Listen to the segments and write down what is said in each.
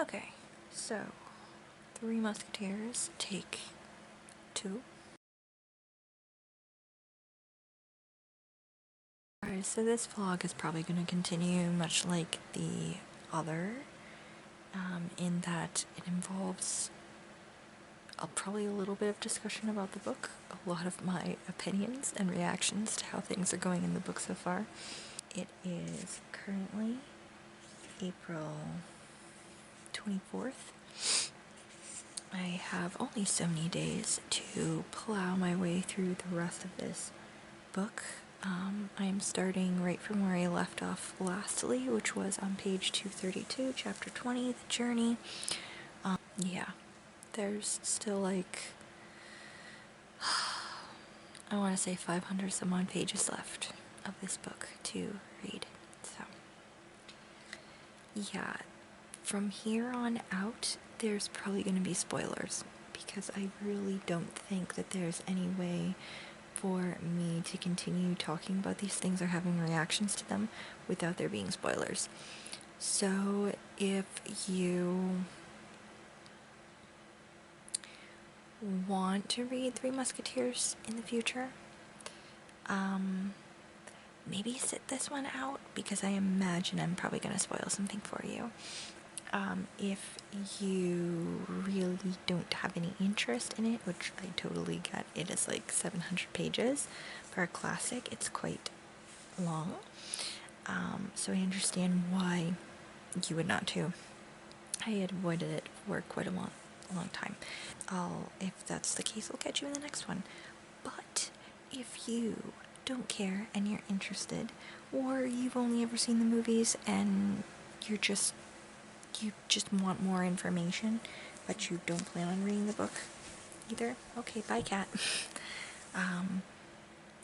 Okay, so Three Musketeers, take 2. Alright, so this vlog is probably going to continue much like the other, in that it involves probably a little bit of discussion about the book, a lot of my opinions and reactions to how things are going in the book so far. It is currently April 24th. I have only so many days to plow my way through the rest of this book. I am starting right from where I left off lastly, which was on page 232, chapter 20, The Journey. Yeah, there's still like, I want to say 500 some odd pages left of this book to read. So, yeah, from here on out, there's probably going to be spoilers, because I really don't think that there's any way for me to continue talking about these things or having reactions to them without there being spoilers. So if you want to read Three Musketeers in the future, maybe sit this one out, because I imagine I'm probably going to spoil something for you. If you really don't have any interest in it, which I totally get, it is like 700 pages. For a classic, it's quite long. So I understand why you would not too. I had avoided it for quite a long time. If that's the case, I'll catch you in the next one. But if you don't care and you're interested, or you've only ever seen the movies and you just want more information, but you don't plan on reading the book either, okay, bye, cat.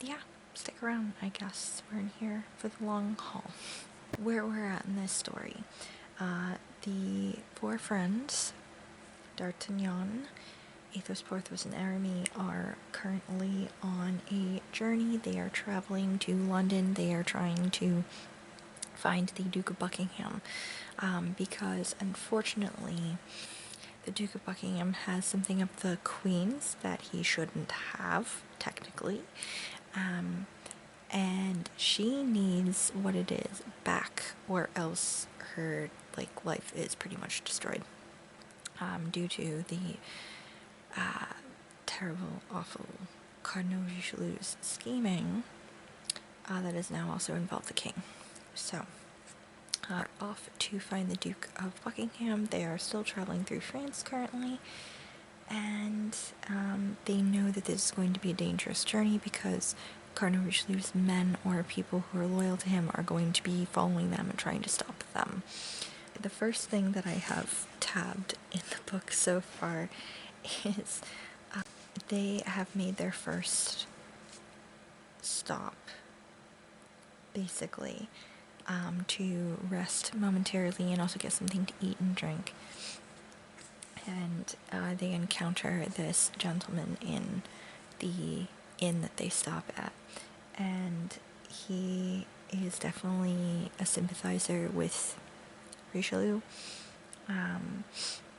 Yeah, stick around, I guess. We're in here for the long haul. Where we're at in this story, the 4 friends, D'Artagnan, Athos, Porthos, and Aramis, are currently on a journey. They are traveling to London. They are trying to find the Duke of Buckingham, because unfortunately the Duke of Buckingham has something of the Queen's that he shouldn't have, technically, and she needs what it is back, or else her life is pretty much destroyed, due to the terrible, awful Cardinal Richelieu's scheming that has now also involved the king. So, off to find the Duke of Buckingham. They are still traveling through France currently, and they know that this is going to be a dangerous journey, because Cardinal Richelieu's men, or people who are loyal to him, are going to be following them and trying to stop them. The first thing that I have tabbed in the book so far is they have made their first stop, basically, to rest momentarily and also get something to eat and drink. And they encounter this gentleman in the inn that they stop at, and he is definitely a sympathizer with Richelieu,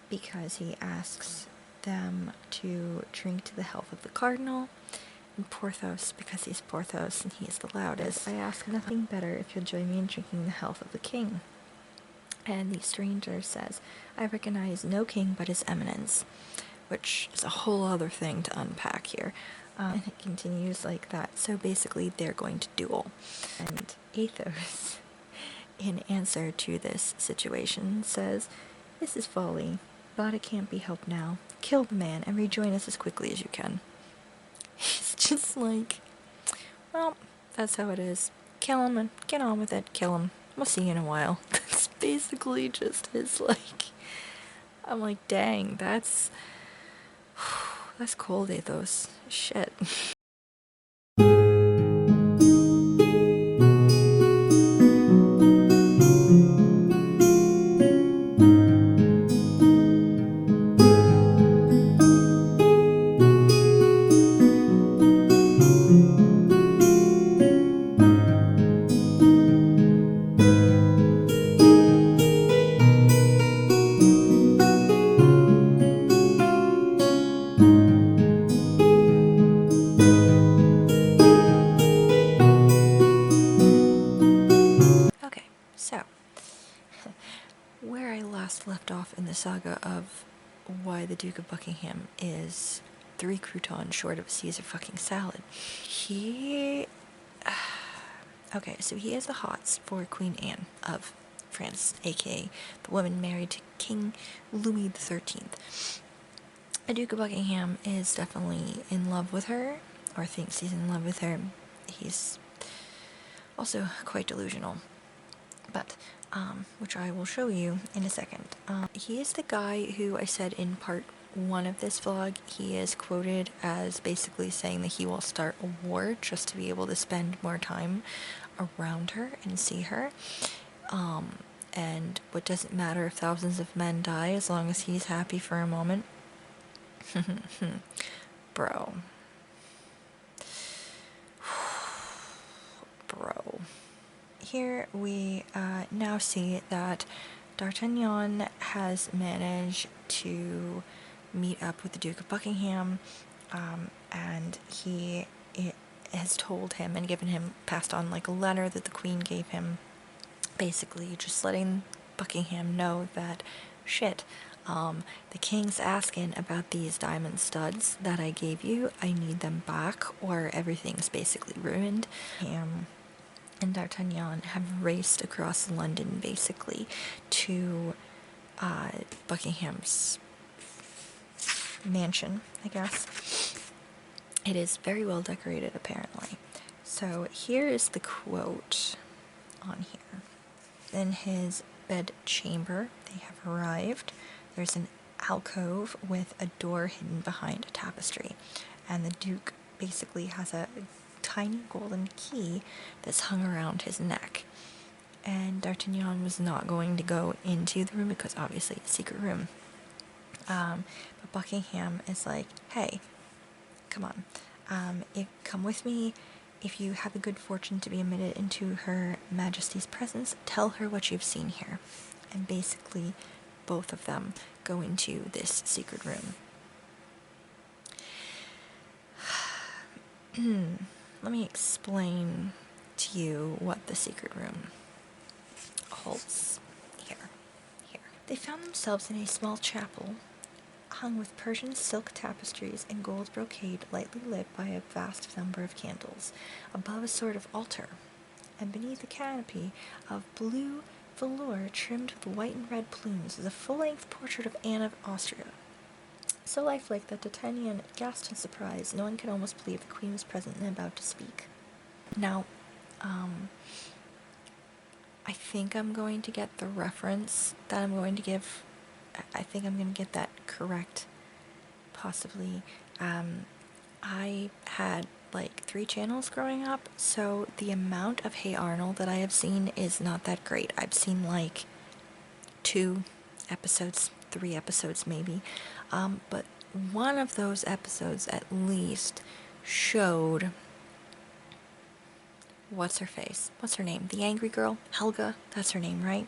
because he asks them to drink to the health of the cardinal, and Porthos, because he's Porthos and he is the loudest, I ask nothing better if you'll join me in drinking the health of the king. And the stranger says, I recognize no king but his eminence, which is a whole other thing to unpack here. And it continues like that. So basically they're going to duel. And Athos, in answer to this situation, says, this is folly, but it can't be helped now. Kill the man and rejoin us as quickly as you can. He's just like, well, that's how it is. Kill him and get on with it. Kill him. We'll see you in a while. That's basically just his, like, I'm like, dang, that's cold, Athos. Shit. last left off in the saga of why the Duke of Buckingham is 3 croutons short of a Caesar fucking salad. Okay, so he has the hots for Queen Anne of France, aka the woman married to King Louis XIII. The Duke of Buckingham is definitely in love with her, or thinks he's in love with her. He's also quite delusional, but which I will show you in a second. He is the guy who I said in part 1 of this vlog, he is quoted as basically saying that he will start a war just to be able to spend more time around her and see her. And what doesn't matter if thousands of men die as long as he's happy for a moment. Bro. Bro. Here we now see that D'Artagnan has managed to meet up with the Duke of Buckingham, and he has told him and given him, passed on like a letter that the Queen gave him, basically just letting Buckingham know that, shit, the King's asking about these diamond studs that I gave you. I need them back or everything's basically ruined. And D'Artagnan have raced across London basically to Buckingham's mansion, I guess. It is very well decorated, apparently. So here is the quote on here. In his bed chamber, they have arrived. There's an alcove with a door hidden behind a tapestry, and the Duke basically has a tiny golden key that's hung around his neck. And D'Artagnan was not going to go into the room because obviously it's a secret room. But Buckingham is like, hey, come on, come with me. If you have the good fortune to be admitted into Her Majesty's presence, tell her what you've seen here. And basically, both of them go into this secret room. Let me explain to you what the secret room holds. Here. They found themselves in a small chapel hung with Persian silk tapestries and gold brocade, lightly lit by a vast number of candles, above a sort of altar, and beneath a canopy of blue velour trimmed with white and red plumes is a full-length portrait of Anne of Austria, so lifelike that D'Artagnan gasped in surprise. No one could almost believe the Queen was present and about to speak. Now, I think I'm going to get the reference that I'm going to give. I think I'm going to get that correct, possibly. I had like 3 channels growing up, so the amount of Hey Arnold that I have seen is not that great. I've seen like 2 episodes, 3 episodes maybe, but one of those episodes at least showed, what's her face? What's her name? The angry girl? Helga? That's her name, right?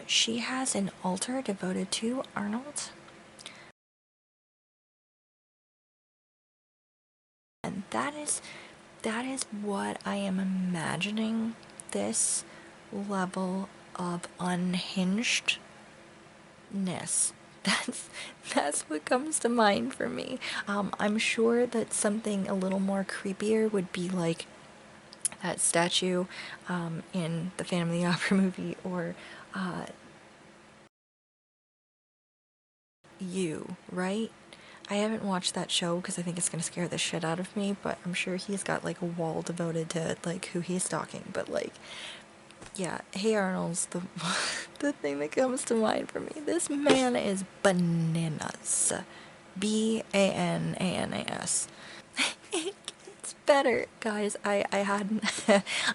She has an altar devoted to Arnold. And that is what I am imagining this level of unhingedness. That's what comes to mind for me. I'm sure that something a little more creepier would be like that statue in the Phantom of the Opera movie, or You, right? I haven't watched that show because I think it's gonna scare the shit out of me, but I'm sure he's got like a wall devoted to like who he's stalking. But like, yeah, Hey Arnold's the the thing that comes to mind for me. This man is bananas. Bananas. It's better, guys. I hadn't.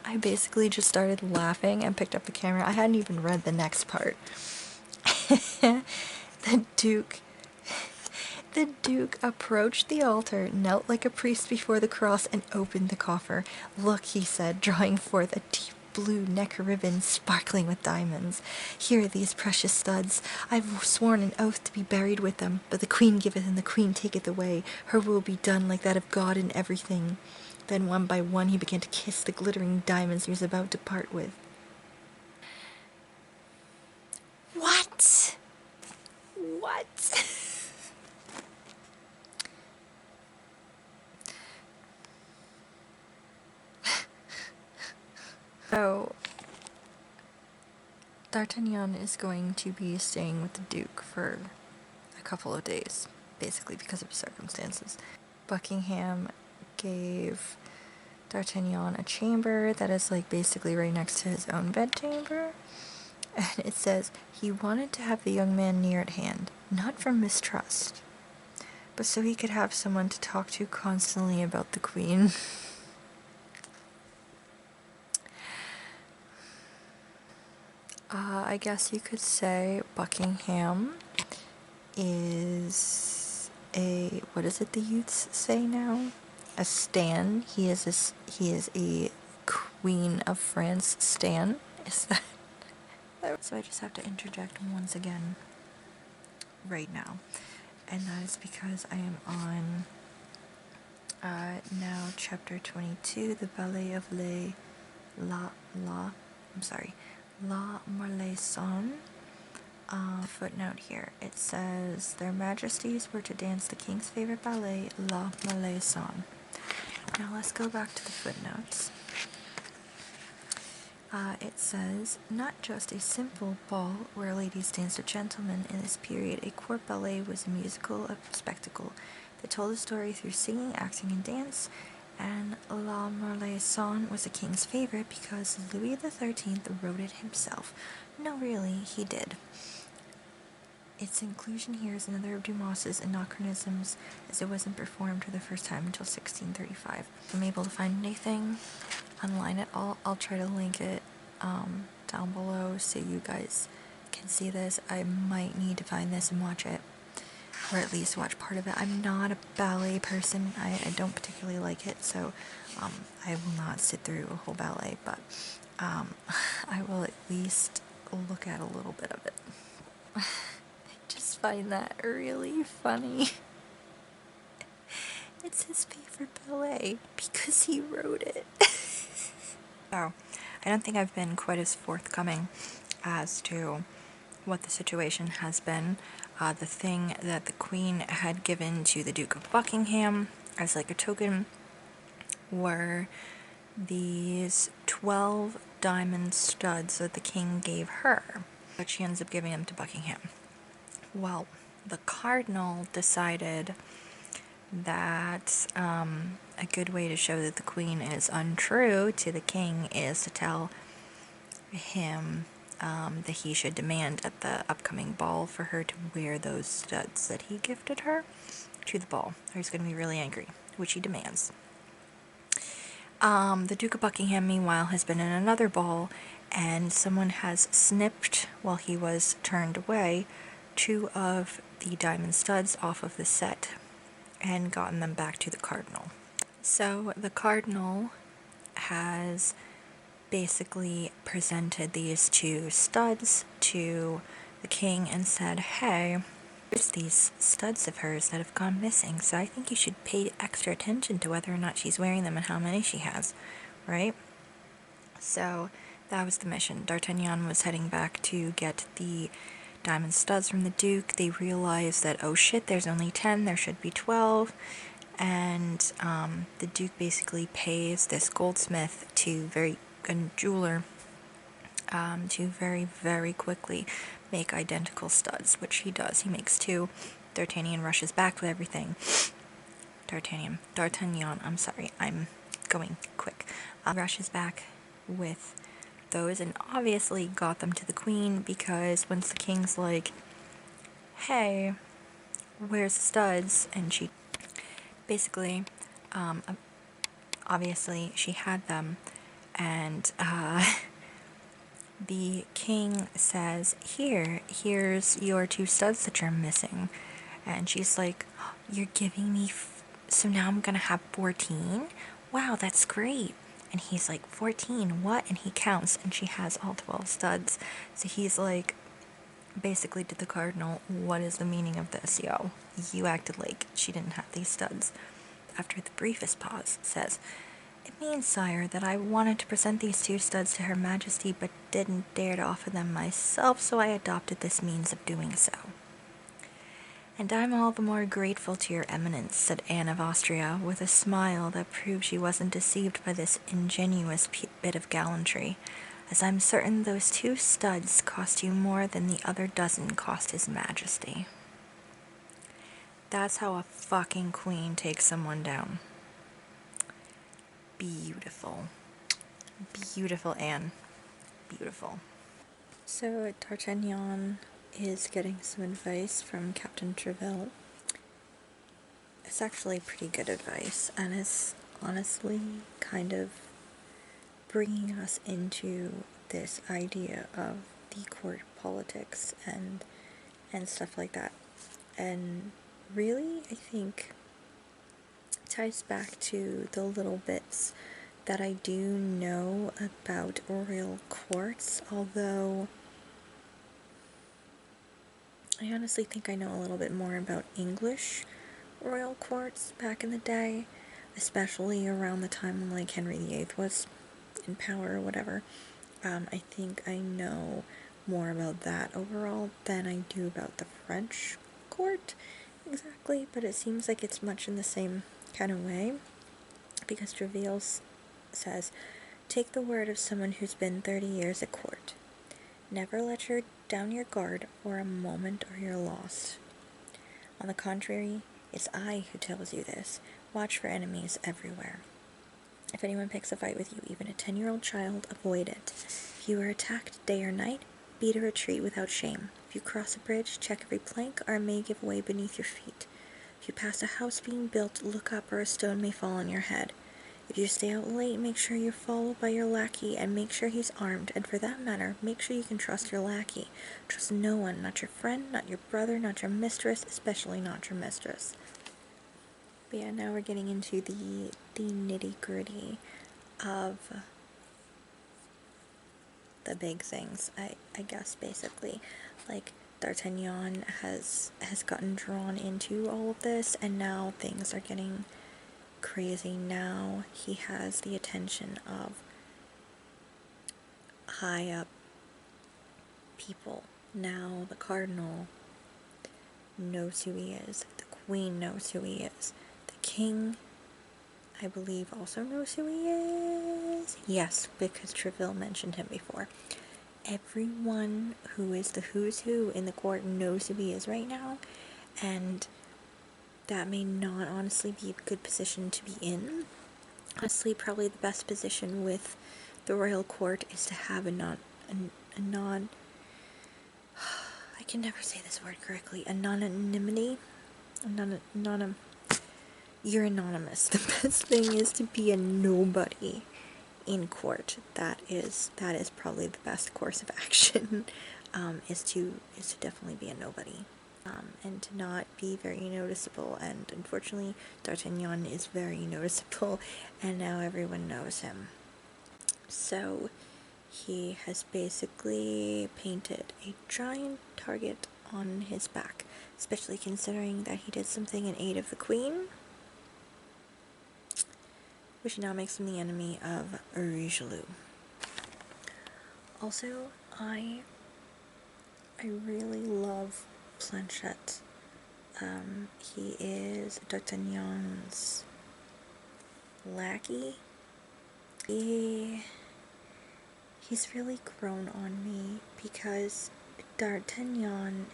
I basically just started laughing and picked up the camera. I hadn't even read the next part. The Duke approached the altar, knelt like a priest before the cross, and opened the coffer. Look, he said, drawing forth a deep blue neck ribbon sparkling with diamonds. Here are these precious studs. I've sworn an oath to be buried with them, but the Queen giveth and the Queen taketh away. Her will be done like that of God in everything. Then one by one he began to kiss the glittering diamonds he was about to part with. What? What? So, D'Artagnan is going to be staying with the Duke for a couple of days, basically because of circumstances. Buckingham gave D'Artagnan a chamber that is like basically right next to his own bedchamber. And it says he wanted to have the young man near at hand, not from mistrust, but so he could have someone to talk to constantly about the Queen. I guess you could say Buckingham is a, what is it the youths say now? A stan. He is a Queen of France stan. Is that? So I just have to interject once again right now. And that is because I am on now chapter 22, the ballet of La Marlaison. Footnote here. It says their majesties were to dance the king's favorite ballet, La Marlaison. Now let's go back to the footnotes. It says, not just a simple ball where ladies danced with gentlemen. In this period, a court ballet was a musical spectacle that told a story through singing, acting, and dance, and La Marlaison was the king's favorite because Louis XIII wrote it himself. No, really, he did. Its inclusion here is another of Dumas's anachronisms, as it wasn't performed for the first time until 1635. If I'm able to find anything online at all, I'll try to link it down below so you guys can see this. I might need to find this and watch it, or at least watch part of it. I'm not a ballet person. I don't particularly like it, so I will not sit through a whole ballet, but I will at least look at a little bit of it. I just find that really funny. It's his favorite ballet because he wrote it. So, I don't think I've been quite as forthcoming as to what the situation has been. The thing that the Queen had given to the Duke of Buckingham as like a token were these 12 diamond studs that the King gave her, but she ends up giving them to Buckingham. Well, the Cardinal decided that a good way to show that the Queen is untrue to the King is to tell him that he should demand at the upcoming ball for her to wear those studs that he gifted her to the ball, or he's going to be really angry, which he demands. The Duke of Buckingham, meanwhile, has been in another ball, and someone has snipped, while he was turned away, 2 of the diamond studs off of the set and gotten them back to the Cardinal. So the Cardinal has basically presented these 2 studs to the King and said, hey, there's these studs of hers that have gone missing, so I think you should pay extra attention to whether or not she's wearing them and how many she has, right? So that was the mission. D'Artagnan was heading back to get the diamond studs from the Duke. They realized that, oh shit, there's only 10, there should be 12, and the Duke basically pays this goldsmith and jeweler to very, very quickly make identical studs, which he does. He makes 2. D'Artagnan rushes back with everything. D'Artagnan, I'm sorry, I'm going quick. Rushes back with those and obviously got them to the Queen, because once the King's like, hey, where's the studs? And she basically, obviously she had them, and the King says, here's your 2 studs that you're missing. And she's like, oh, you're giving me, so now I'm gonna have 14? Wow, that's great. And he's like, 14, what? And he counts, and she has all 12 studs. So he's like, basically to the Cardinal, what is the meaning of this, yo? You acted like she didn't have these studs. After the briefest pause, says, it means, sire, that I wanted to present these 2 studs to Her Majesty, but didn't dare to offer them myself, so I adopted this means of doing so. And I'm all the more grateful to your eminence, said Anne of Austria, with a smile that proved she wasn't deceived by this ingenuous bit of gallantry, as I'm certain those 2 studs cost you more than the other dozen cost his majesty. That's how a fucking queen takes someone down. Beautiful. Beautiful, Anne. Beautiful. So D'Artagnan is getting some advice from Captain Treville. It's actually pretty good advice, and it's honestly kind of bringing us into this idea of the court politics and stuff like that. And really, I think it ties back to the little bits that I do know about royal courts, although I honestly think I know a little bit more about English royal courts back in the day, especially around the time when like Henry VIII was in power or whatever. I think I know more about that overall than I do about the French court exactly, but it seems like it's much in the same kind of way, because Treville says, take the word of someone who's been 30 years at court. Never let down your guard for a moment or you're lost. On the contrary, it's I who tells you this. Watch for enemies everywhere. If anyone picks a fight with you, even a 10-year-old child, avoid it. If you are attacked day or night, beat a retreat without shame. If you cross a bridge, check every plank, or it may give way beneath your feet. If you pass a house being built, look up, or a stone may fall on your head. If you stay out late, make sure you're followed by your lackey, and make sure he's armed, and for that matter, make sure you can trust your lackey. Trust no one, not your friend, not your brother, not your mistress, especially not your mistress. But yeah, now we're getting into the nitty-gritty of the big things, I guess, basically. Like, D'Artagnan has gotten drawn into all of this, and now things are getting crazy. Now he has the attention of high up people. Now the cardinal knows who he is. The queen knows who he is. The king, I believe, also knows who he is. Yes, because Treville mentioned him before. Everyone who is the who's who in the court knows who he is right now, and that may not honestly be a good position to be in. Honestly, probably the best position with the royal court is to have a non I can never say this word correctly, anonymity, you're anonymous. The best thing is to be a nobody in court. That is probably the best course of action, is to definitely be a nobody, and to not be very noticeable. And unfortunately, D'Artagnan is very noticeable, and now everyone knows him. So he has basically painted a giant target on his back, especially considering that he did something in aid of the queen, which now makes him the enemy of Richelieu. Also, I really love Planchet. He is D'Artagnan's lackey. He's really grown on me, because D'Artagnan,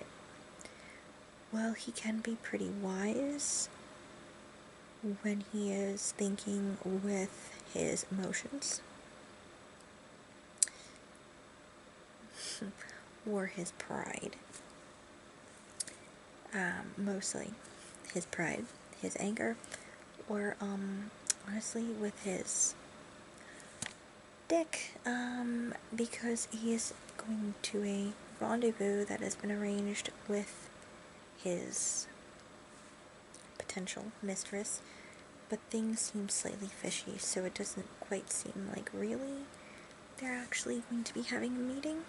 well, he can be pretty wise when he is thinking with his emotions, or his pride. Mostly his pride, his anger, or honestly with his dick, because he is going to a rendezvous that has been arranged with his potential mistress, but things seem slightly fishy, so it doesn't quite seem like really they're actually going to be having a meeting.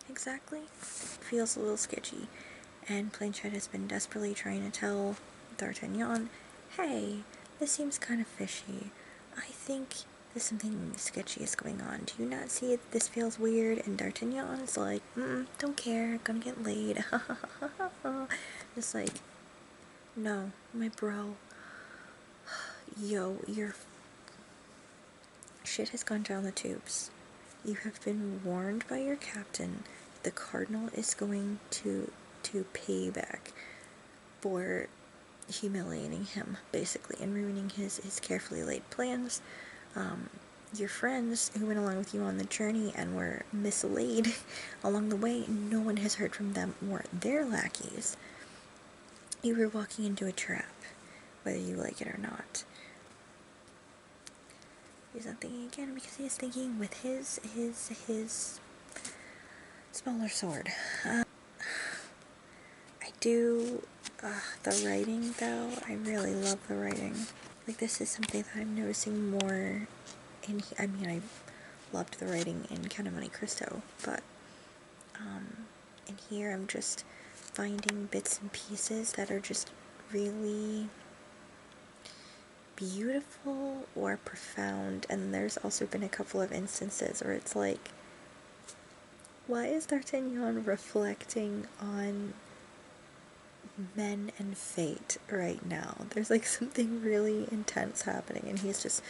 Exactly. It feels a little sketchy, and Planchet has been desperately trying to tell D'Artagnan, hey, this seems kind of fishy. I think there's something sketchy is going on. Do you not see it? This feels weird. And D'Artagnan is like, don't care, gonna get laid. It's like, no, my bro. Yo, your shit has gone down the tubes. You have been warned by your captain. The cardinal is going to pay back for humiliating him, basically, and ruining his carefully laid plans. Your friends who went along with you on the journey and were mislaid along the way, no one has heard from them or their lackeys. You were walking into a trap, whether you like it or not. He's not thinking again because he is thinking with his smaller sword. I do, the writing though, I really love the writing. Like, this is something that I'm noticing more in, I mean, I loved the writing in Count of Monte Cristo, but, in here I'm just finding bits and pieces that are just really beautiful or profound, and there's also been a couple of instances where it's like, why is D'Artagnan reflecting on men and fate right now? There's like something really intense happening, and he's just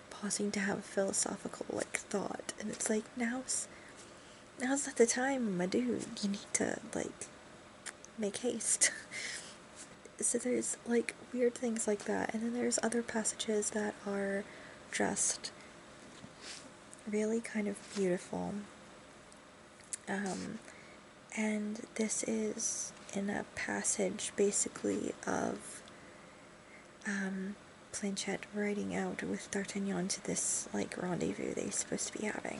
pausing to have a philosophical like thought, and it's like, now's not the time, my dude. You need to like make haste. So there's like weird things like that, and then there's other passages that are just really kind of beautiful. And this is in a passage basically of Planchet riding out with D'Artagnan to this like rendezvous they're supposed to be having,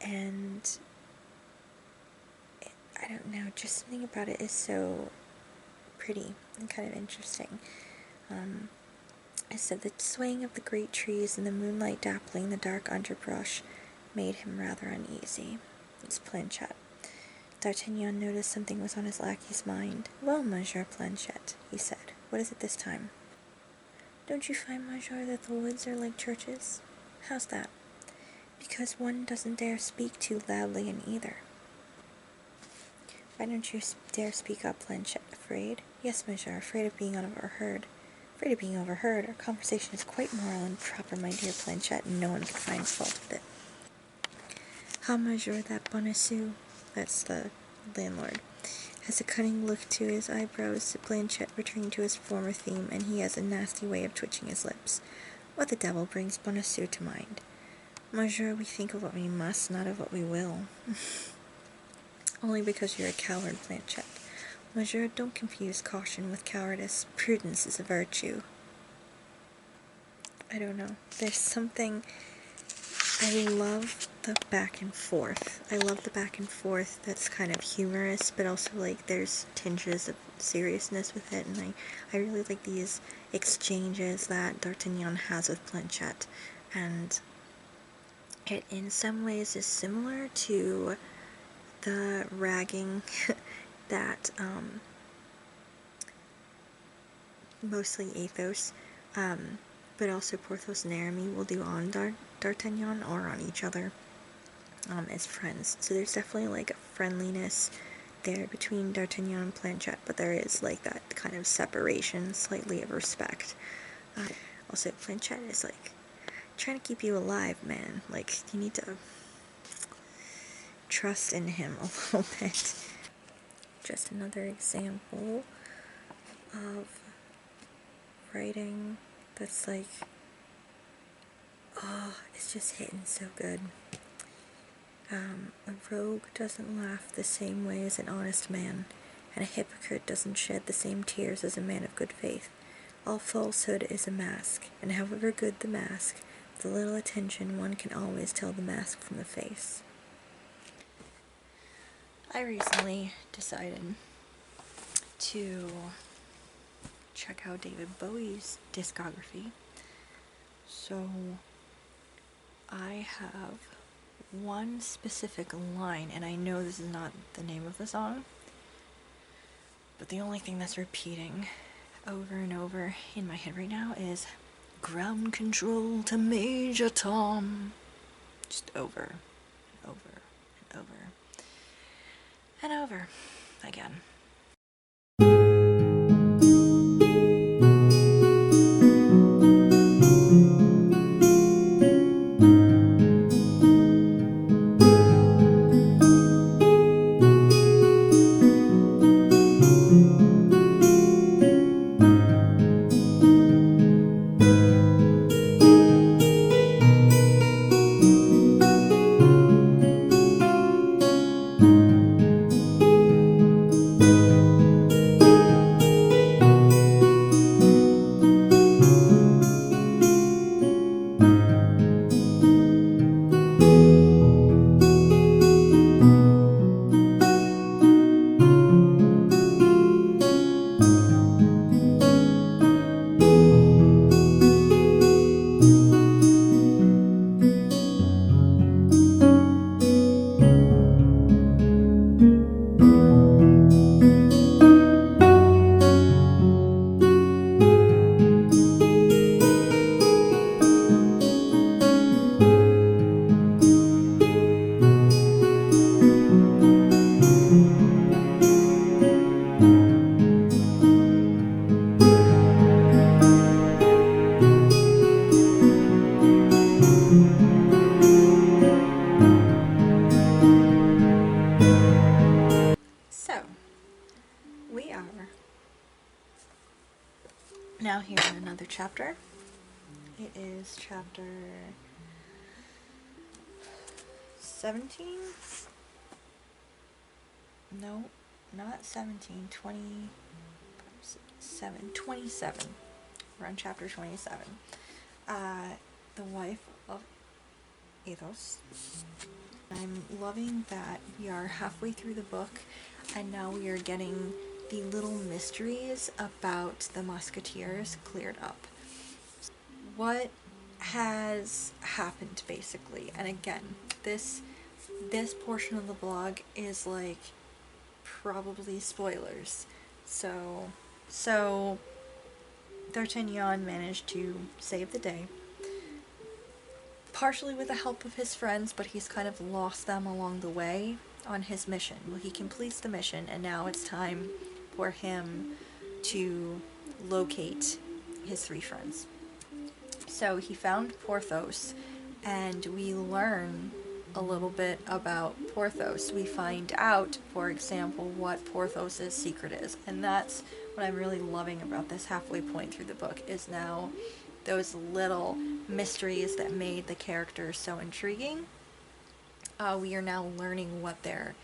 and I don't know, just something about it is so pretty and kind of interesting. I said the swaying of the great trees and the moonlight dappling the dark underbrush made him rather uneasy. It's Planchet. D'Artagnan noticed something was on his lackey's mind. "Well, Monsieur Planchet," he said, "what is it this time?" "Don't you find, Monsieur, that the woods are like churches?" "How's that?" "Because one doesn't dare speak too loudly in either." "Why don't you dare speak up, Planchet? Afraid?" "Yes, Monsieur, afraid of being overheard." "Afraid of being overheard? Our conversation is quite moral and proper, my dear Planchet, and no one can find fault with it." "Ah, Monsieur, that Bonacieux," that's the landlord, "has a cunning look to his eyebrows," Planchet returning to his former theme, "and he has a nasty way of twitching his lips. What the devil brings Bonacieux to mind?" "Monsieur, we think of what we must, not of what we will." "Only because you're a coward, Planchet. Monsieur, don't confuse caution with cowardice. Prudence is a virtue." I don't know. There's something... I love the back and forth. I love the back and forth that's kind of humorous, but also, like, there's tinges of seriousness with it, and I really like these exchanges that D'Artagnan has with Planchet, and it in some ways is similar to the ragging that, mostly Athos, but also Porthos and Aramis will do on D'Artagnan or on each other, as friends. So there's definitely like a friendliness there between D'Artagnan and Planchet, but there is like that kind of separation, slightly of respect. Also, Planchet is like trying to keep you alive, man. Like, you need to trust in him a little bit. Just another example of writing that's like, oh, it's just hitting so good. A rogue doesn't laugh the same way as an honest man, and a hypocrite doesn't shed the same tears as a man of good faith. All falsehood is a mask, and however good the mask, with a little attention one can always tell the mask from the face. I recently decided to check out David Bowie's discography, so I have one specific line, and I know this is not the name of the song, but the only thing that's repeating over and over in my head right now is Ground control to Major Tom. Just over and over and over and over again. So, we are now here in another chapter. It is chapter 17? No, not 17, 27. We're on chapter 27. The wife of Athos. I'm loving that we are halfway through the book and now we are getting the little mysteries about the Musketeers cleared up. What has happened basically, and again, this portion of the blog is like probably spoilers. So D'Artagnan managed to save the day, partially with the help of his friends, but he's kind of lost them along the way on his mission. Well, he completes the mission, and now it's time for him to locate his three friends. So he found Porthos, and we learn a little bit about Porthos. We find out, for example, what Porthos's secret is, and that's what I'm really loving about this halfway point through the book, is now those little mysteries that made the characters so intriguing. We are now learning what their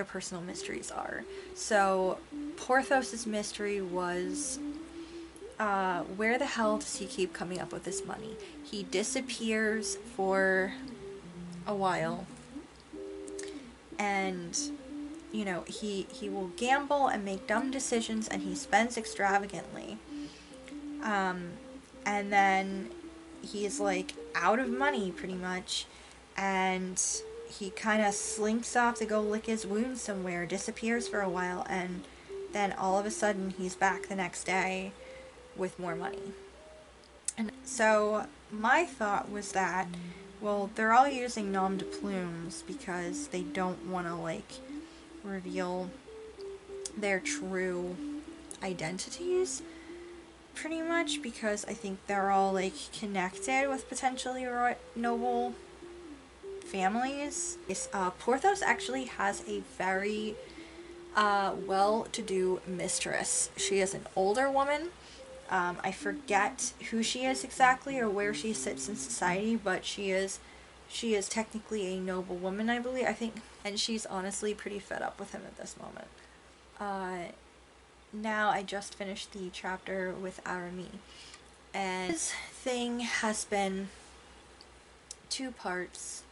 personal mysteries are. So Porthos's mystery was, where the hell does he keep coming up with this money? He disappears for a while, and you know, he will gamble and make dumb decisions, and he spends extravagantly, and then he's like out of money pretty much, and he kind of slinks off to go lick his wounds somewhere, disappears for a while, and then all of a sudden he's back the next day with more money. And so my thought was that, well, they're all using nom de plumes because they don't want to like reveal their true identities, pretty much, because I think they're all like connected with potentially noble families. Porthos actually has a very well-to-do mistress. She is an older woman. I forget who she is exactly or where she sits in society, but she is technically a noble woman, I believe. I think, and she's honestly pretty fed up with him at this moment. Now I just finished the chapter with Aramis, and this thing has been two parts.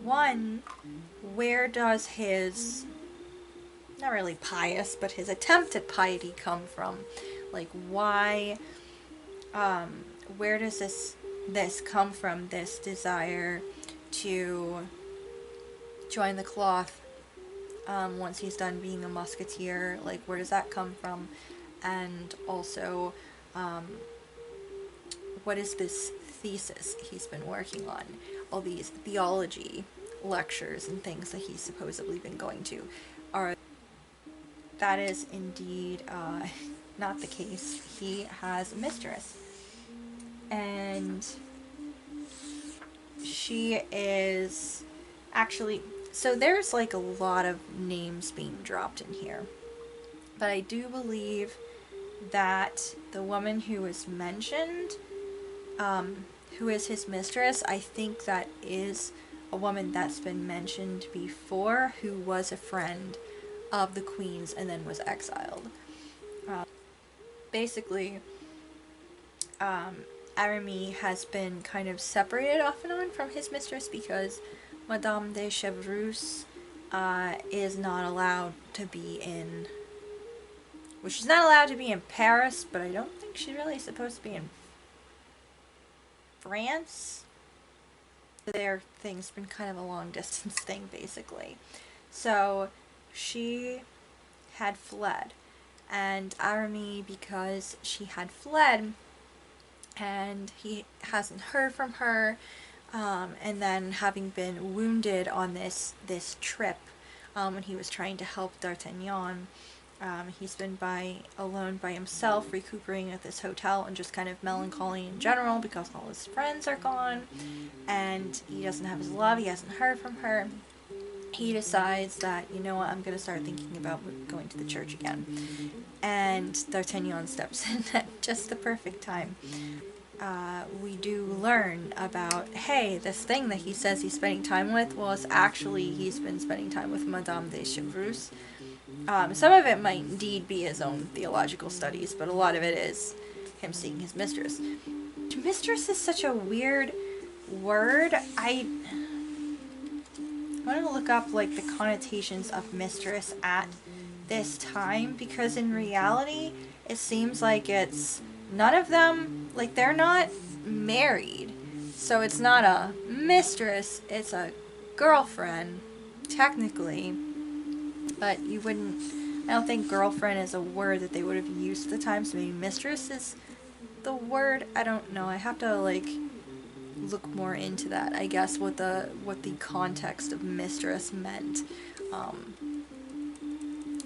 One, where does his, not really pious, but his attempt at piety come from? Like, why, where does this come from, this desire to join the cloth once he's done being a musketeer? Like, where does that come from? And also, what is this thesis he's been working on? All these theology lectures and things that he's supposedly been going to. That is indeed not the case. He has a mistress. And she is actually... So there's like a lot of names being dropped in here. But I do believe that the woman who is mentioned, who is his mistress, I think that is a woman that's been mentioned before, who was a friend of the queen's and then was exiled. Basically, Aramis has been kind of separated off and on from his mistress because Madame de Chevreuse is not allowed to be in... Well, she's not allowed to be in Paris, but I don't think she's really supposed to be in France. Their thing's been kind of a long distance thing, basically. So she had fled, and Aramis, because she had fled and he hasn't heard from her, and then having been wounded on this trip when he was trying to help D'Artagnan, he's been alone by himself, recuperating at this hotel, and just kind of melancholy in general because all his friends are gone, and he doesn't have his love, he hasn't heard from her. He decides that, you know what, I'm going to start thinking about going to the church again. And D'Artagnan steps in at just the perfect time. We do learn about, hey, this thing that he says he's spending time with, well, it's actually he's been spending time with Madame de Chevreuse. Some of it might indeed be his own theological studies, but a lot of it is him seeing his mistress. Mistress is such a weird word. I want to look up like the connotations of mistress at this time, because in reality it seems like it's none of them, like they're not married, so it's not a mistress, it's a girlfriend technically, but you wouldn't... I don't think girlfriend is a word that they would have used at the time, so maybe mistress is the word. I don't know, I have to like look more into that, I guess, what the context of mistress meant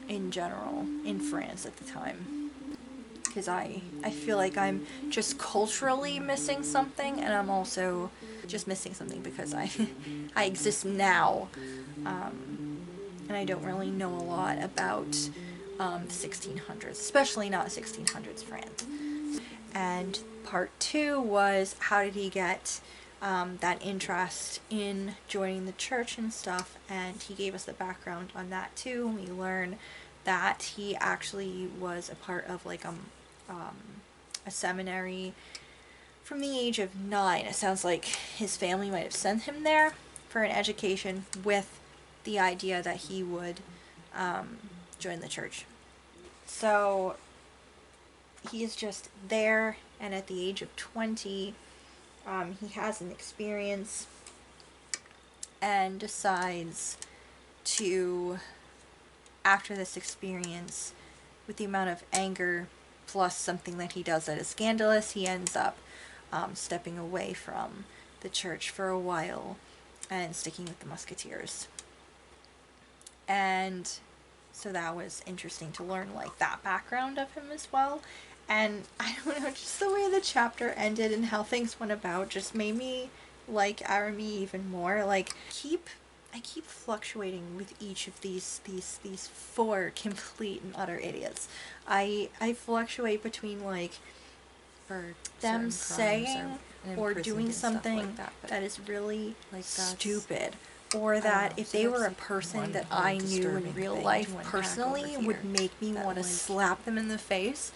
in general in France at the time, because I feel like I'm just culturally missing something, and I'm also just missing something because I exist now, and I don't really know a lot about the 1600s, especially not 1600s France. And part 2 was, how did he get that interest in joining the church and stuff, and he gave us the background on that too. We learn that he actually was a part of like a seminary from the age of 9. It sounds like his family might have sent him there for an education with the idea that he would join the church. So he is just there, and at the age of 20, he has an experience and decides to, after this experience, with the amount of anger plus something that he does that is scandalous, he ends up stepping away from the church for a while and sticking with the Musketeers. And so that was interesting to learn like that background of him as well. And I don't know, just the way the chapter ended and how things went about just made me like Aramis even more. Like, I keep fluctuating with each of these 4 complete and utter idiots. I fluctuate between like them saying or doing something like that is really like stupid, or that if they were a person that I knew in real life personally would make me want to slap them in the face,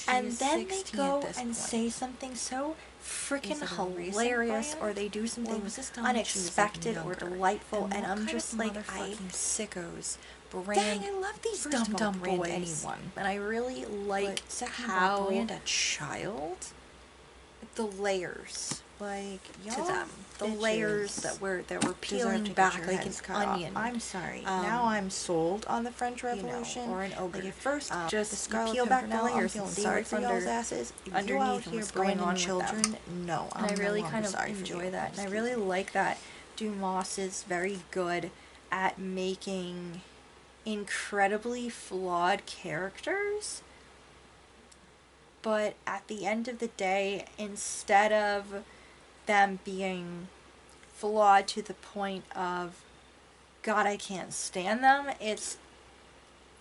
and then they go and say something so freaking hilarious, or they do something unexpected or delightful, and I'm just like, sickos. Dang, I love these dumb boys. And I really like how a child, the layers like, to y'all them. The bitches layers that we're deserve peeling to get back your like an heads cut off. onion. I'm sorry. Now I'm sold on the French Revolution. Or an ogre. Like at first, Just the you Scarlet peel back the Pimpernel, I'm layers and feeling see sorry what's for y'all's asses. If you out underneath and here what's going on branding with children, them. no, And I'm I really no kind longer of sorry for you. enjoy that. And I Excuse really me. like that Dumas is very good at making incredibly flawed characters. But at the end of the day, instead of them being flawed to the point of, God, I can't stand them, it's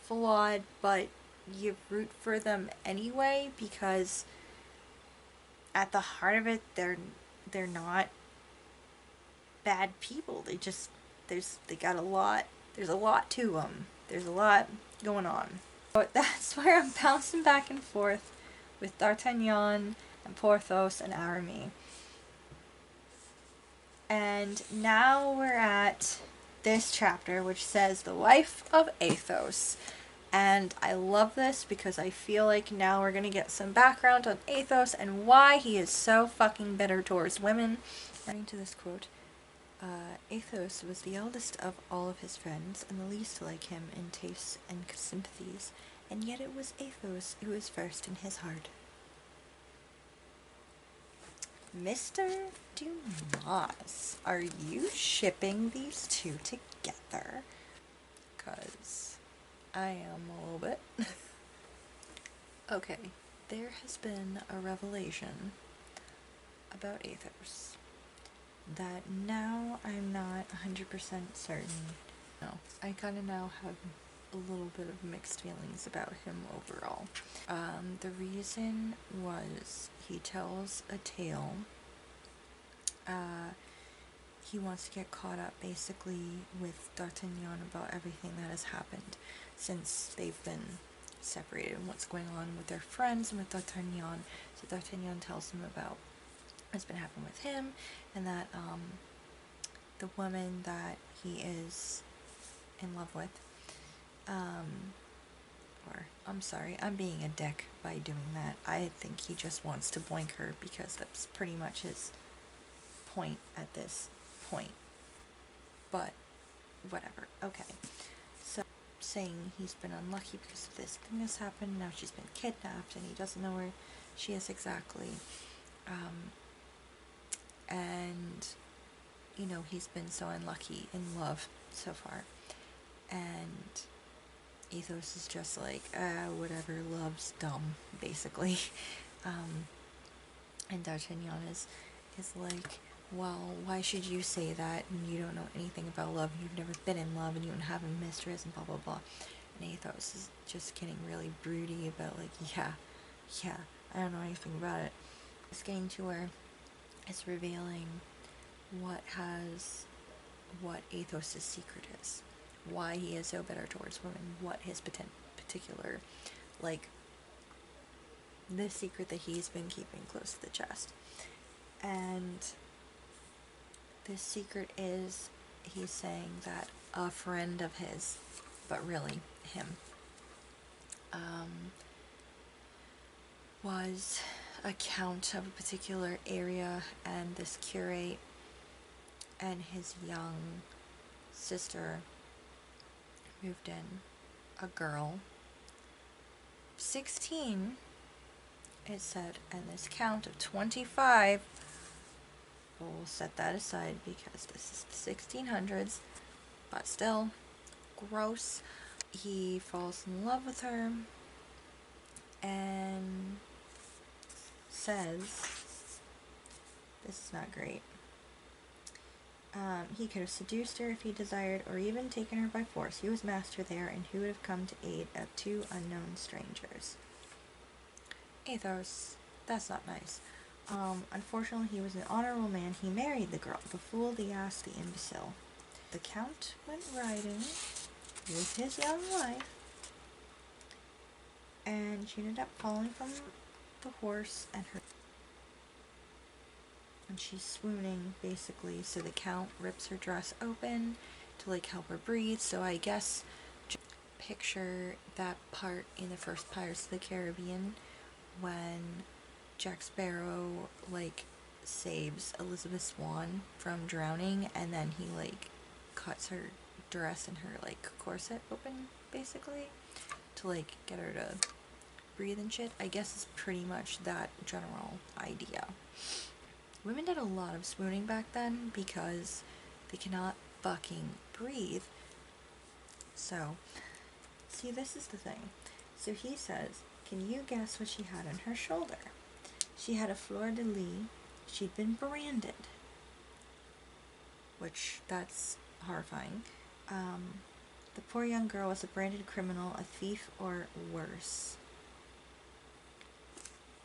flawed, but you root for them anyway because at the heart of it, they're not bad people. They got a lot. There's a lot to them. There's a lot going on. But that's where I'm bouncing back and forth with D'Artagnan and Porthos and Aramis. And now we're at this chapter, which says the wife of Athos. And I love this because I feel like now we're going to get some background on Athos and why he is so fucking bitter towards women. According to this quote, Athos was the eldest of all of his friends and the least like him in tastes and sympathies, and yet it was Athos who was first in his heart. Mr. Dumas, are you shipping these two together? 'Cause I am a little bit. Okay, there has been a revelation about Athos that now I'm not 100% certain. No, I kind of now have a little bit of mixed feelings about him overall. The reason was he tells a tale. He wants to get caught up basically with D'Artagnan about everything that has happened since they've been separated and what's going on with their friends and with D'Artagnan. So D'Artagnan tells him about what's been happening with him and that the woman that he is in love with, or I'm sorry, I'm being a dick by doing that. I think he just wants to boink her because that's pretty much his point at this point. But whatever. Okay. So saying he's been unlucky because of this thing that's happened. Now she's been kidnapped and he doesn't know where she is exactly. And you know, he's been so unlucky in love so far. And Athos is just like, whatever, love's dumb, basically. And D'Artagnan is like, well, why should you say that? And you don't know anything about love. You've never been in love, and you don't have a mistress, and blah blah blah. And Athos is just getting really broody about like, yeah, I don't know anything about it. It's getting to where it's revealing what Athos' secret is, why he is so bitter towards women, what his particular, like, the secret that he's been keeping close to the chest. And this secret is, he's saying that a friend of his, but really him, was a count of a particular area, and this curate and his young sister moved in a girl, 16, it said, and this count of 25, we'll set that aside because this is the 1600s, but still, gross. He falls in love with her and says, this is not great. He could have seduced her if he desired, or even taken her by force. He was master there, and who would have come to aid of two unknown strangers? Athos, that's not nice. Unfortunately, he was an honorable man. He married the girl. The fool, the ass, the imbecile. The count went riding with his young wife, and she ended up falling from the horse, and she's swooning, basically, so the count rips her dress open to, like, help her breathe. So I guess picture that part in the first Pirates of the Caribbean when Jack Sparrow, like, saves Elizabeth Swann from drowning, and then he like cuts her dress and her like corset open basically to like get her to breathe and shit. I guess it's pretty much that general idea. Women did a lot of swooning back then because they cannot fucking breathe. So, see, this is the thing. So he says, can you guess what she had on her shoulder? She had a fleur-de-lis. She'd been branded. Which, that's horrifying. The poor young girl was a branded criminal, a thief, or worse.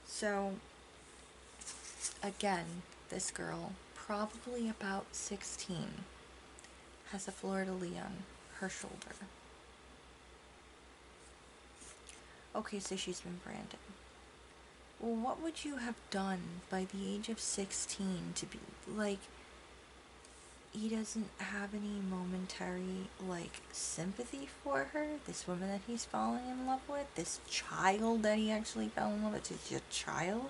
So, again, this girl, probably about 16, has a fleur-de-lis on her shoulder. Okay, so she's been branded. Well, what would you have done by the age of 16 to be, like, he doesn't have any momentary, like, sympathy for her? This woman that he's falling in love with? This child that he actually fell in love with? Is a child?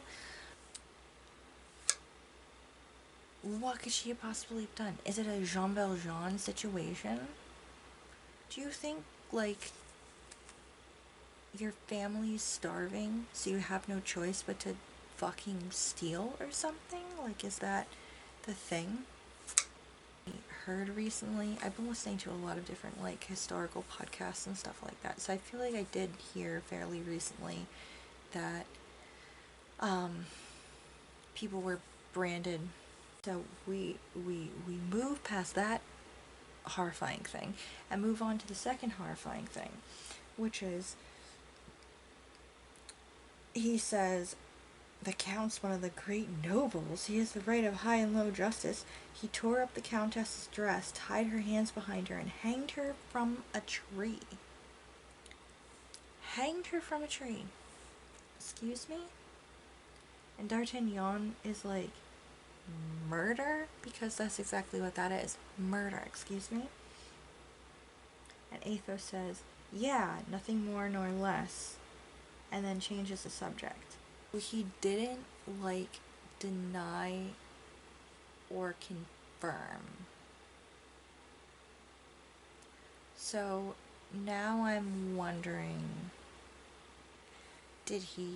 What could she have possibly have done? Is it a Jean Valjean situation? Do you think, like, your family's starving, so you have no choice but to fucking steal or something? Like, is that the thing? I heard recently, I've been listening to a lot of different, like, historical podcasts and stuff like that, so I feel like I did hear fairly recently that, people were branded. So we move past that horrifying thing and move on to the second horrifying thing, which is, he says, the Count's one of the great nobles. He has the right of high and low justice. He tore up the Countess's dress, tied her hands behind her, and hanged her from a tree. Hanged her from a tree. Excuse me? And D'Artagnan is like, murder? Because that's exactly what that is. Murder, excuse me? And Athos says, yeah, nothing more nor less. And then changes the subject. He didn't, like, deny or confirm. So now I'm wondering, did he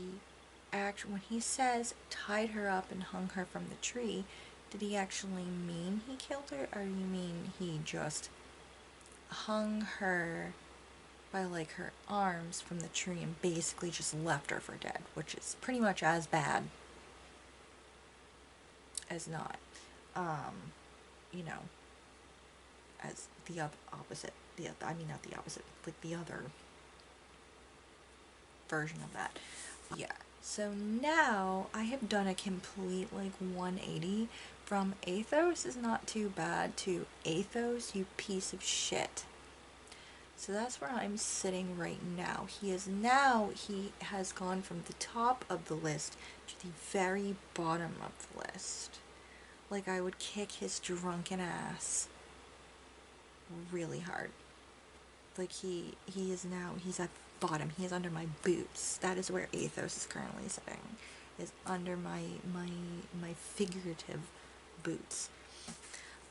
actually, when he says tied her up and hung her from the tree, did he actually mean he killed her, or do you mean he just hung her by, like, her arms from the tree and basically just left her for dead, which is pretty much as bad as not, you know, as the opposite, I mean, not the opposite, like the other version of that. Yeah, so now I have done a complete, like, 180 from Athos is not too bad to Athos, you piece of shit. So that's where I'm sitting right now. He has gone from the top of the list to the very bottom of the list. Like, I would kick his drunken ass really hard. Like, he's at the bottom. He is under my boots. That is where Athos is currently sitting. Is under my figurative boots.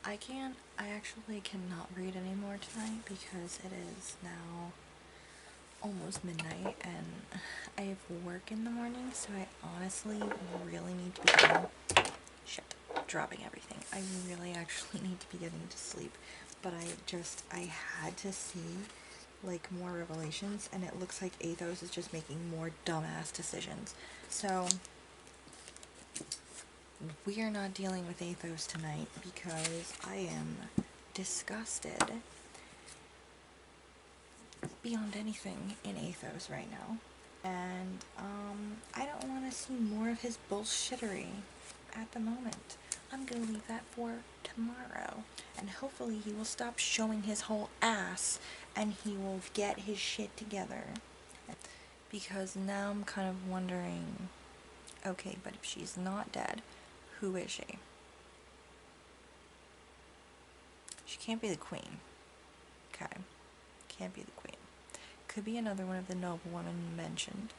I actually cannot read anymore tonight because it is now almost midnight and I have work in the morning, so I honestly really need to be dropping everything. I really actually need to be getting to sleep, but I had to see, like, more revelations, and it looks like Athos is just making more dumbass decisions. So we are not dealing with Athos tonight because I am disgusted beyond anything in Athos right now. And, I don't want to see more of his bullshittery at the moment. I'm gonna leave that for tomorrow. And hopefully he will stop showing his whole ass and he will get his shit together. Because now I'm kind of wondering, okay, but if she's not dead, who is she? She can't be the queen. Okay. Can't be the queen. Could be another one of the noble women mentioned.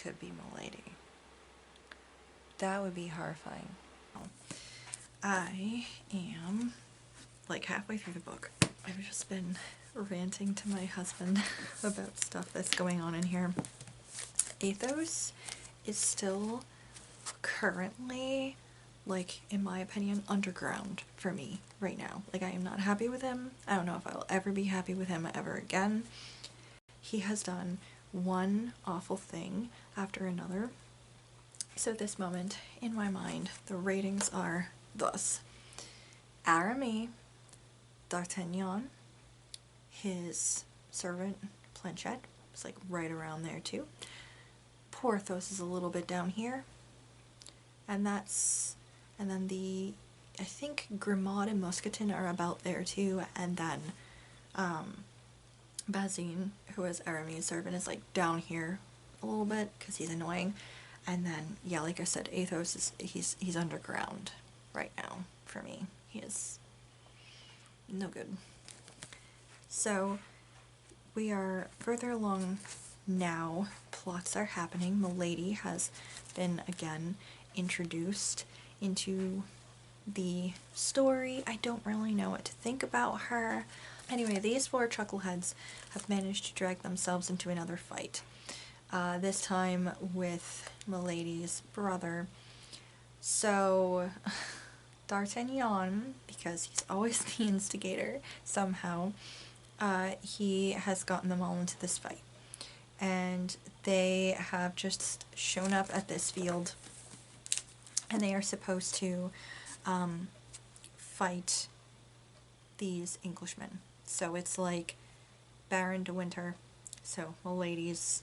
could be Milady. That would be horrifying. I am like halfway through the book. I've just been ranting to my husband about stuff that's going on in here. Athos is still currently, like, in my opinion, underground for me right now. Like, I am not happy with him. I don't know if I will ever be happy with him ever again. He has done one awful thing after another. So at this moment, in my mind, the ratings are thus. Aramis, D'Artagnan, his servant, Planchet, is like right around there too. Porthos is a little bit down here. And then I think Grimaud and Mousqueton are about there too. And then Bazin, who is Aramis' servant, is like down here a little bit because he's annoying. And then, yeah, like I said, Athos he's underground right now for me. He is no good. So we are further along now. Plots are happening. Milady has been again introduced into the story. I don't really know what to think about her. Anyway, these four chuckleheads have managed to drag themselves into another fight. This time with Milady's brother. So D'Artagnan, because he's always the instigator somehow, he has gotten them all into this fight. And they have just shown up at this field, and they are supposed to fight these Englishmen. So it's like Baron de Winter, so Milady's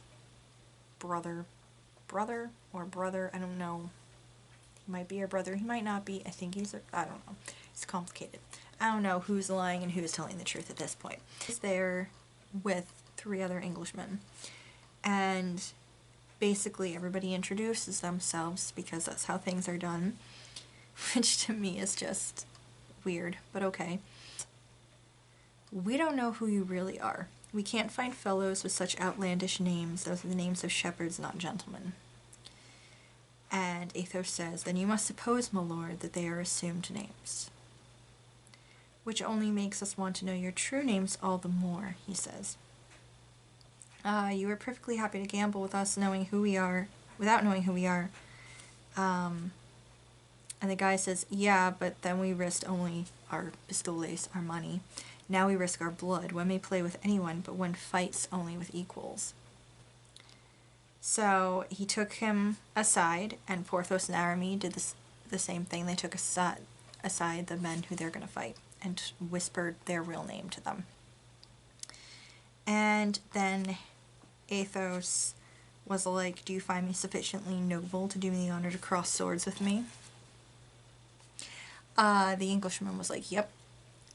brother, I don't know. He might be her brother, he might not be. I think he's I don't know. It's complicated. I don't know who's lying and who's telling the truth at this point. He's there with 3 other Englishmen, and basically everybody introduces themselves because that's how things are done, which to me is just weird, but okay. We don't know who you really are. We can't find fellows with such outlandish names. Those are the names of shepherds, not gentlemen. And Athos says, then you must suppose, my lord, that they are assumed names. Which only makes us want to know your true names all the more, he says. You are perfectly happy to gamble with us knowing who we are, without knowing who we are. And the guy says, yeah, but then we risked only our pistoles, our money. Now we risk our blood. One may play with anyone, but one fights only with equals. So he took him aside, and Porthos and Aramis did the same thing. They took aside the men who they're going to fight and whispered their real name to them. And then Athos was like, do you find me sufficiently noble to do me the honor to cross swords with me? The Englishman was like, yep.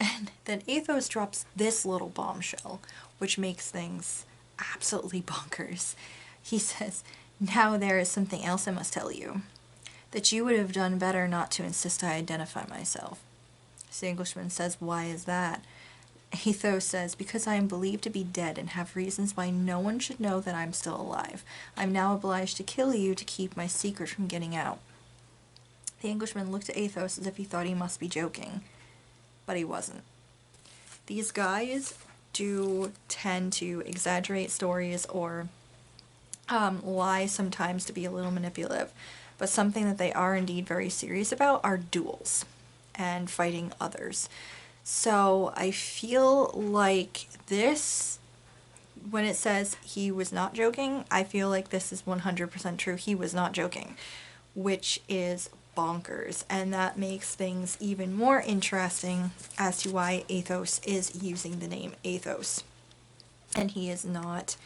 And then Athos drops this little bombshell, which makes things absolutely bonkers. He says, now there is something else I must tell you. That you would have done better not to insist I identify myself. The Englishman says, why is that? Athos says, because I am believed to be dead and have reasons why no one should know that I'm still alive. I'm now obliged to kill you to keep my secret from getting out. The Englishman looked at Athos as if he thought he must be joking, but he wasn't. These guys do tend to exaggerate stories or lie sometimes to be a little manipulative, but something that they are indeed very serious about are duels and fighting others. So I feel like this, when it says he was not joking, I feel like this is 100% true. He was not joking, which is bonkers, and that makes things even more interesting as to why Athos is using the name Athos, and he is not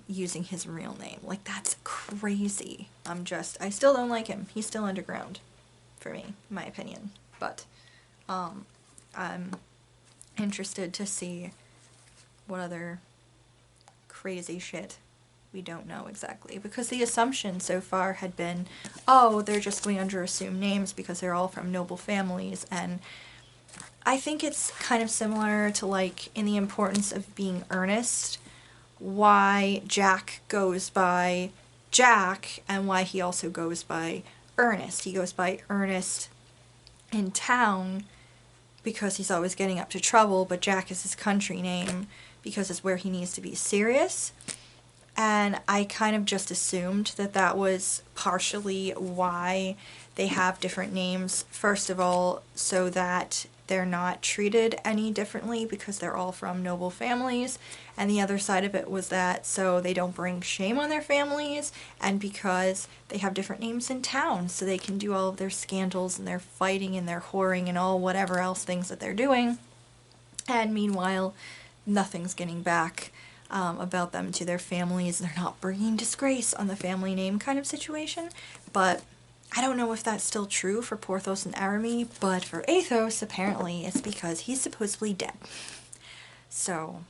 using his real name. Like, that's crazy. I still don't like him. He's still underground, for me, in my opinion, but I'm interested to see what other crazy shit we don't know exactly, because the assumption so far had been, oh, they're just going under assumed names because they're all from noble families, and I think it's kind of similar to, like, in The Importance of Being Earnest, why Jack goes by Jack, and why he also goes by Ernest. He goes by Ernest in town because he's always getting up to trouble, but Jack is his country name because it's where he needs to be serious. And I kind of just assumed that that was partially why they have different names. First of all, so that they're not treated any differently because they're all from noble families. And the other side of it was that so they don't bring shame on their families, and because they have different names in town so they can do all of their scandals and their fighting and their whoring and all whatever else things that they're doing. And meanwhile, nothing's getting back about them to their families. They're not bringing disgrace on the family name kind of situation. But I don't know if that's still true for Porthos and Aramis, but for Athos, apparently, it's because he's supposedly dead. So,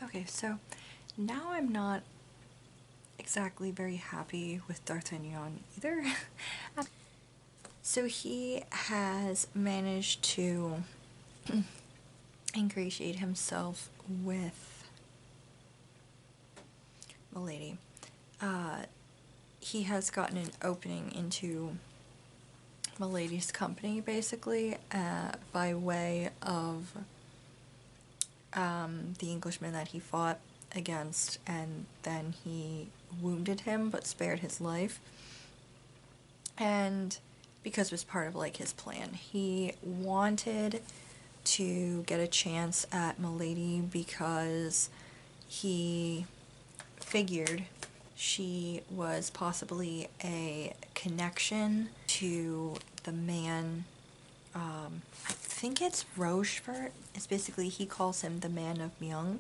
okay, so now I'm not exactly very happy with D'Artagnan either. So he has managed to ingratiate himself with Milady. He has gotten an opening into Milady's company, basically, by way of the Englishman that he fought against, and then he wounded him but spared his life. And because it was part of, like, his plan, he wanted to get a chance at Milady because he figured she was possibly a connection to the man, I think it's Rochefort. It's basically, he calls him the Man of Meung,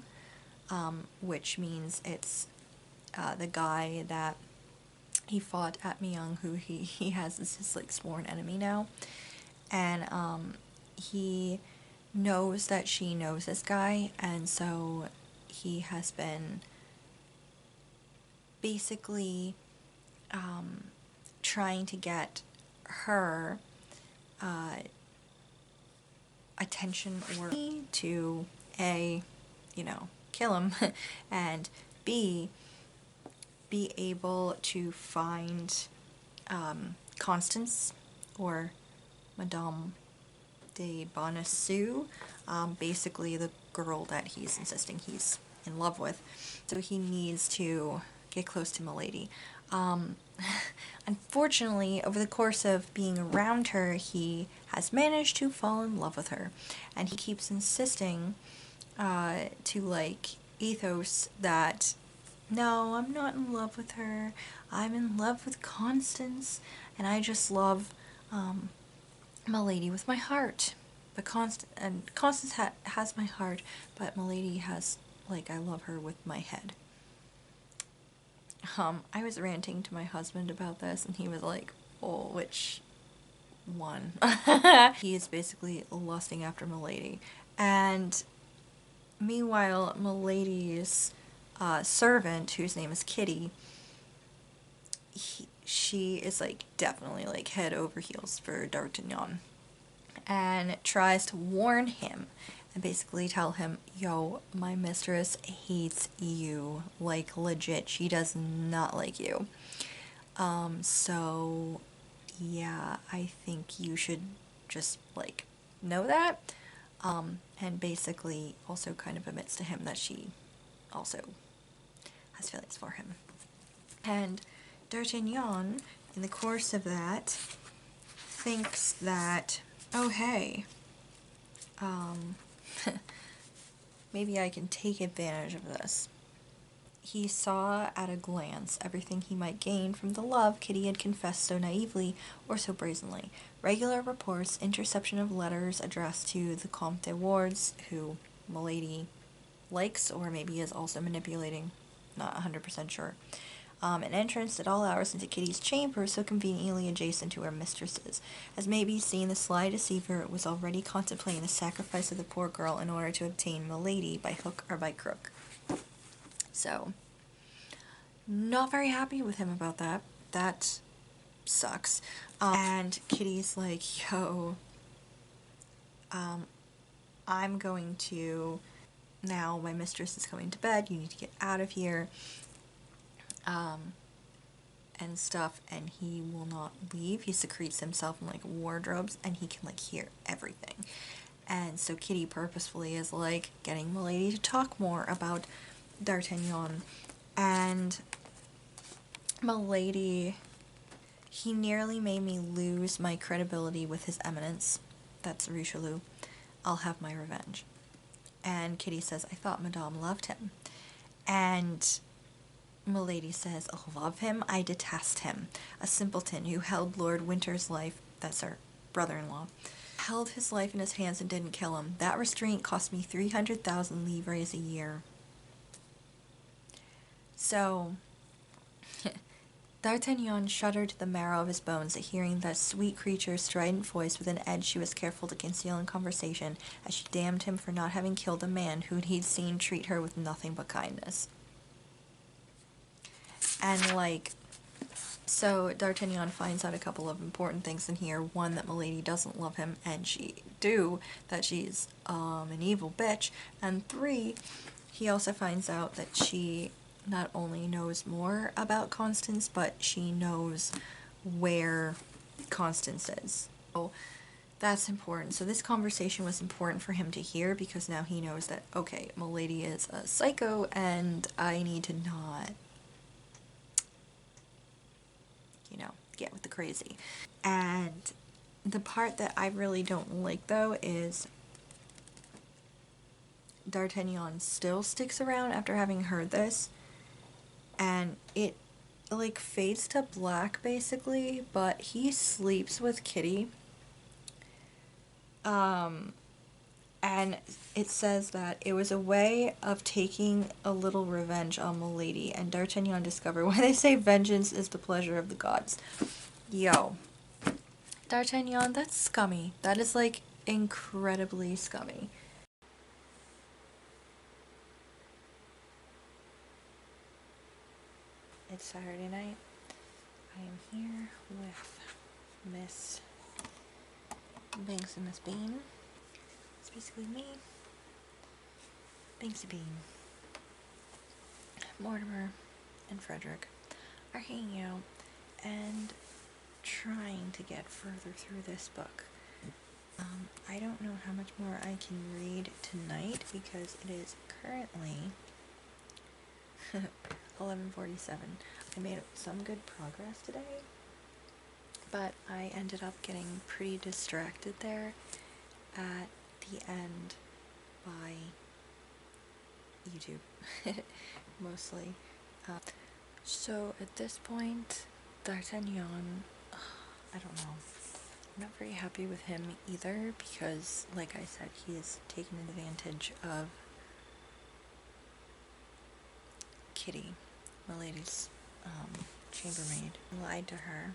which means it's the guy that he fought at Meung, who he has as his, like, sworn enemy now. And he knows that she knows this guy, and so he has been basically trying to get her attention, or to A, you know, kill him, and B, be able to find Constance, or Madame de Bonacieux, basically the girl that he's insisting he's in love with. So he needs to get close to Milady. Unfortunately, over the course of being around her, he has managed to fall in love with her, and he keeps insisting to, like, Athos that, no, I'm not in love with her, I'm in love with Constance, and I just love Milady with my heart. But Constance has my heart, but Milady has, like, I love her with my head. I was ranting to my husband about this, and he was like, oh, which one? He is basically lusting after Milady. And meanwhile, Milady's servant, whose name is Kitty, she is, like, definitely, like, head over heels for D'Artagnan, and tries to warn him and basically tell him, yo, my mistress hates you, like, legit, she does not like you. So yeah, I think you should just, like, know that. And basically also kind of admits to him that she also has feelings for him. And D'Artagnan, in the course of that, thinks that, oh hey, maybe I can take advantage of this. He saw at a glance everything he might gain from the love Kitty had confessed so naively or so brazenly. Regular reports, interception of letters addressed to the Comte de Wardes, who Milady likes or maybe is also manipulating, not 100% sure. An entrance at all hours into Kitty's chamber so conveniently adjacent to her mistress's. As may be seen, the sly deceiver was already contemplating the sacrifice of the poor girl in order to obtain Milady by hook or by crook. So, not very happy with him about that. That sucks. And Kitty's like, yo, I'm going to now my mistress is coming to bed, you need to get out of here, and stuff, and he will not leave. He secretes himself in like wardrobes, and he can like hear everything. And so Kitty purposefully is like getting Milady to talk more about D'Artagnan. And Milady, he nearly made me lose my credibility with His Eminence. That's Richelieu. I'll have my revenge. And Kitty says, I thought Madame loved him. And Milady says, oh, love him? I detest him. A simpleton who held Lord Winter's life, that's our brother-in-law, held his life in his hands and didn't kill him. That restraint cost me 300,000 livres a year. So, D'Artagnan shuddered to the marrow of his bones at hearing that sweet creature's strident voice with an edge she was careful to conceal in conversation, as she damned him for not having killed a man who he'd seen treat her with nothing but kindness. And, like, so D'Artagnan finds out a couple of important things in here. One, that Milady doesn't love him, and that she's an evil bitch. And 3, he also finds out that she not only knows more about Constance, but she knows where Constance is. So that's important. So this conversation was important for him to hear, because now he knows that, okay, Milady is a psycho, and I need to not, get with the crazy. And the part that I really don't like, though, is D'Artagnan still sticks around after having heard this, and it, like, fades to black, basically, but he sleeps with Kitty. And it says that it was a way of taking a little revenge on Milady, and D'Artagnan discovered why they say vengeance is the pleasure of the gods. Yo. D'Artagnan, that's scummy. That is, like, incredibly scummy. It's Saturday night. I am here with Miss Banks and Miss Bean. It's basically me, Banksy Bean, Mortimer, and Frederick are hanging out and trying to get further through this book. I don't know how much more I can read tonight, because it is currently 11:47. I made some good progress today, but I ended up getting pretty distracted there at the end by YouTube, mostly. So at this point, D'Artagnan, I don't know, I'm not very happy with him either, because, like I said, he has taken advantage of Kitty, Milady's chambermaid, lied to her,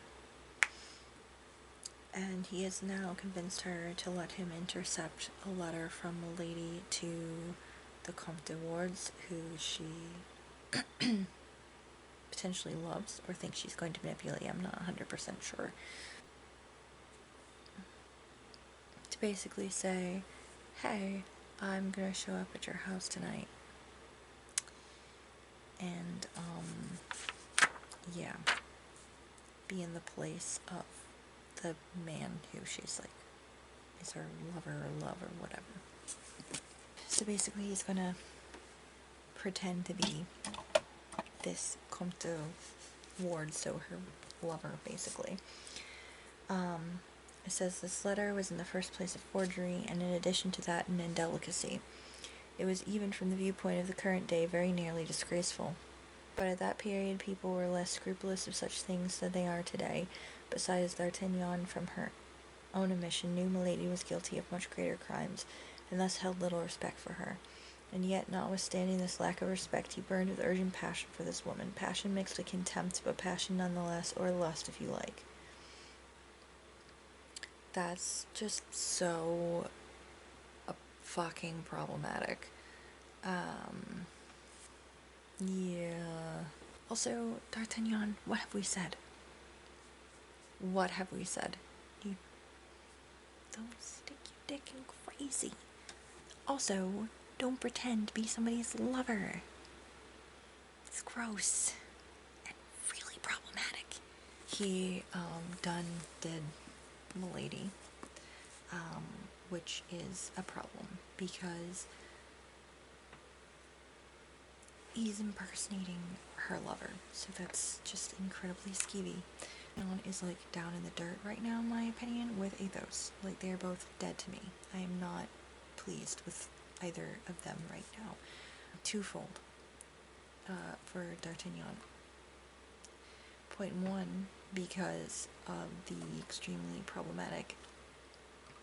and he has now convinced her to let him intercept a letter from Milady to the Comte de Wardes, who she potentially loves or thinks she's going to manipulate. I'm not 100% sure. To basically say, hey, I'm gonna show up at your house tonight, and yeah, be in the place of the man who she's like is her lover or love or whatever. So basically he's gonna pretend to be this Comte de Wardes, so her lover, basically. It says this letter was in the first place a forgery, and in addition to that, an indelicacy. It was, even from the viewpoint of the current day, very nearly disgraceful. But at that period, people were less scrupulous of such things than they are today. Besides, D'Artagnan, from her own admission, knew Milady was guilty of much greater crimes, and thus held little respect for her. And yet, notwithstanding this lack of respect, he burned with urgent passion for this woman. Passion mixed with contempt, but passion nonetheless, or lust if you like. That's just so fucking problematic. Yeah. Also, D'Artagnan, what have we said? What have we said? You don't stick your dick in crazy. Also, Don't pretend to be somebody's lover. It's gross and really problematic. He did Milady, which is a problem because he's impersonating her lover, so that's just incredibly skeevy. One is like down in the dirt right now, in my opinion, with Athos. Like, they're both dead to me. I am not pleased with either of them right now. Twofold for D'Artagnan. Point one, because of the extremely problematic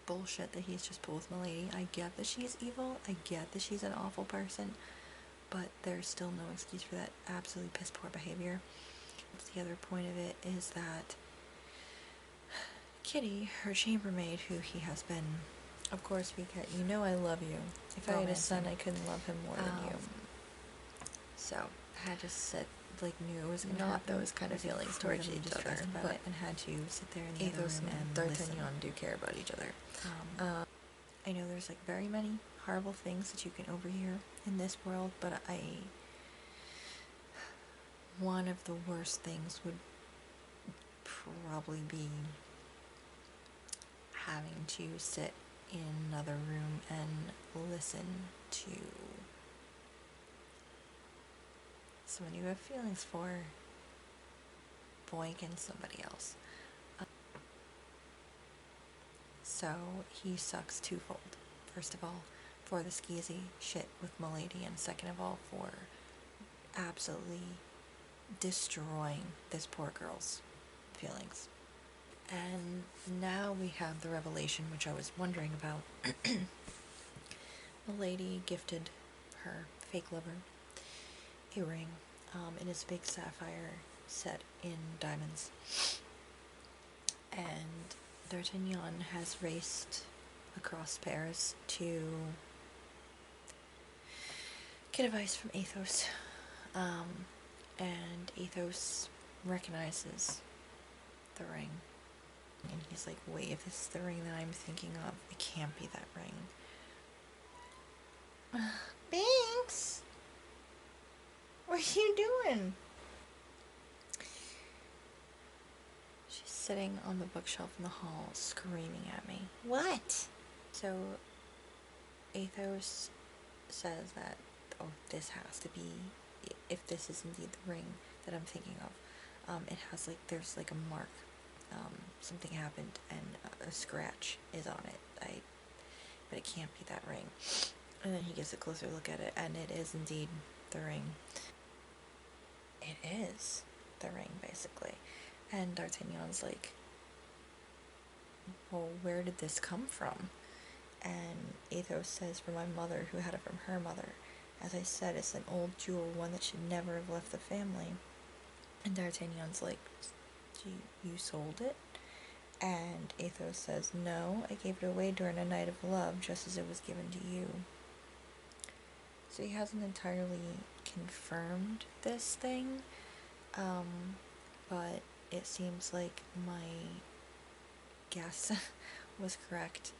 bullshit that he's just pulled with Milady. I get that she's evil, I get that she's an awful person, but there's still no excuse for that absolutely piss poor behavior. The other point of it is that Kitty, her chambermaid, who he has been, of course we get, you know I love you. If I had a son, I couldn't love him more than you. So, I had to sit, like, knew it was going to Not happen. those kind of feelings towards each other, but and had to sit there in the Athos other room and D'Artagnan do care about each other. I know there's, like, very many horrible things that you can overhear in this world, but one of the worst things would probably be having to sit in another room and listen to someone you have feelings for boinking somebody else. So he sucks twofold. First of all, for the skeezy shit with Milady, and second of all, for absolutely destroying this poor girl's feelings. And now we have the revelation, which I was wondering about. Milady gifted her fake lover a ring. It is a big sapphire set in diamonds. And D'Artagnan has raced across Paris to get advice from Athos. And Athos recognizes the ring. And he's like, wait, if this is the ring that I'm thinking of, it can't be that ring. Binks! What are you doing? She's sitting on the bookshelf in the hall, screaming at me. What? So, Athos says that, oh, this has to be, if this is indeed the ring that I'm thinking of, it has, like, there's, like, a mark. Something happened, and a scratch is on it. But it can't be that ring. And then he gets a closer look at it, and it is indeed the ring. It is the ring, basically. And D'Artagnan's like, well, where did this come from? And Athos says, from my mother, who had it from her mother. As I said, it's an old jewel, one that should never have left the family. And D'Artagnan's like, you sold it? And Athos says, no, I gave it away during a night of love, just as it was given to you. So he hasn't entirely confirmed this thing, but it seems like my guess was correct,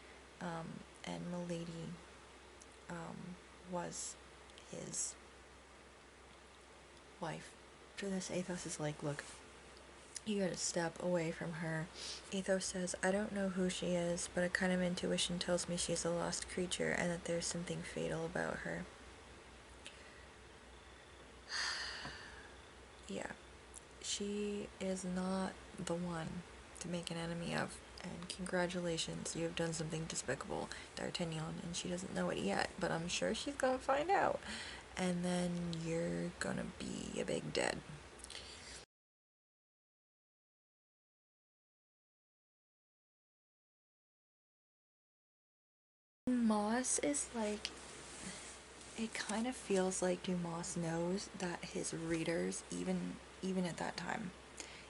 and Milady was his wife. After this, Athos is like, look, you gotta step away from her. Athos says, I don't know who she is, but a kind of intuition tells me she's a lost creature and that there's something fatal about her. Yeah, she is not the one to make an enemy of, and congratulations, you have done something despicable, D'Artagnan, and she doesn't know it yet, but I'm sure she's gonna find out, and then you're gonna be a big dead. Dumas is like, it kind of feels like Dumas knows that his readers, even at that time,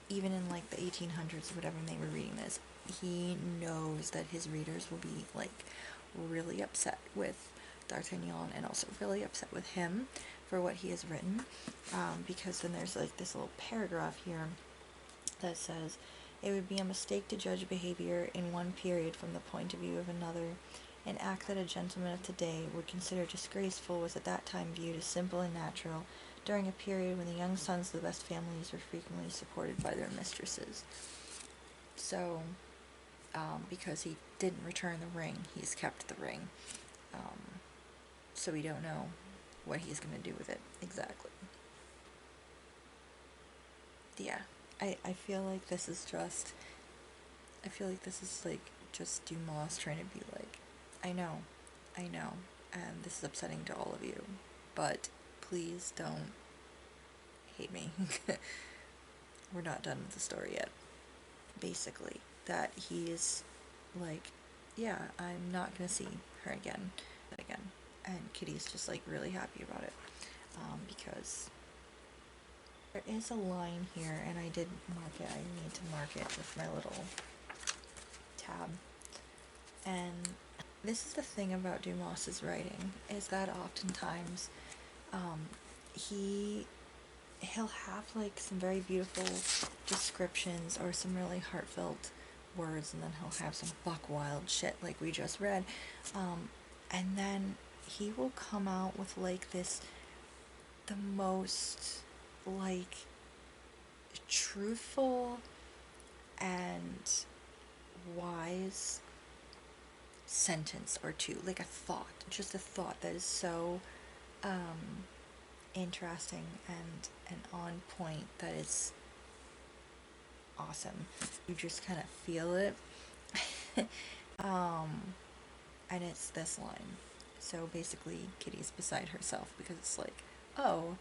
even in like the 1800s or whatever when they were reading this, he knows that his readers will be like really upset with D'Artagnan and also really upset with him for what he has written, because then there's like this little paragraph here that says, it would be a mistake to judge behavior in one period from the point of view of another. An act that a gentleman of today would consider disgraceful was at that time viewed as simple and natural, during a period when the young sons of the best families were frequently supported by their mistresses. So, because he didn't return the ring, he's kept the ring. So we don't know what he's going to do with it exactly. Yeah, I feel like this is just... I feel like this is like just Dumas trying to be like, I know, and this is upsetting to all of you, but please don't hate me. We're not done with the story yet. Basically, that he's like, yeah, I'm not gonna see her again, and Kitty's just like really happy about it, because there is a line here, and I did mark it. I need to mark it with my little tab. And this is the thing about Dumas's writing, is that oftentimes he'll have like some very beautiful descriptions or some really heartfelt words, and then he'll have some buck wild shit like we just read, and then he will come out with like the most like truthful and wise sentence or two, like a thought, just a thought that is so interesting and on point, that is awesome. You just kind of feel it. And it's this line. So basically Kitty's beside herself, because it's like, oh,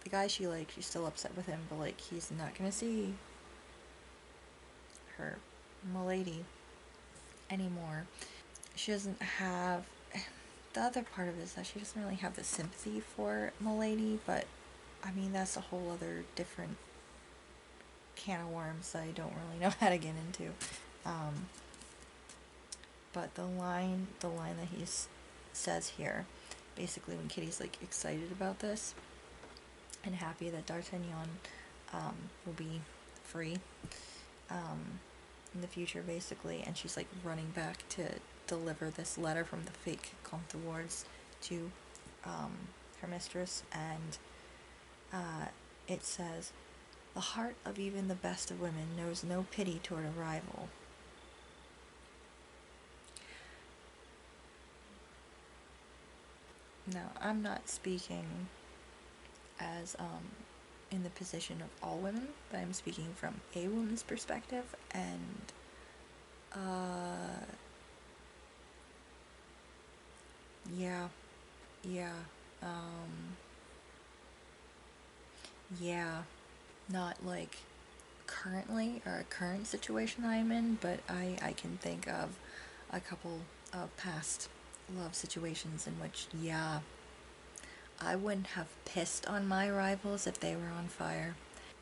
the guy she likes, she's still upset with him, but like he's not gonna see her milady anymore. She doesn't have... The other part of it is that she doesn't really have the sympathy for milady, but I mean that's a whole other different can of worms that I don't really know how to get into. But the line that he says here, basically when Kitty's like excited about this and happy that D'Artagnan will be free in the future, basically, and she's like running back to deliver this letter from the fake Comte de Wardes to her mistress, and it says, "The heart of even the best of women knows no pity toward a rival." Now, I'm not speaking as in the position of all women, but I'm speaking from a woman's perspective, and yeah, not like currently, or a current situation I'm in, but I can think of a couple of past love situations in which, yeah, I wouldn't have pissed on my rivals if they were on fire.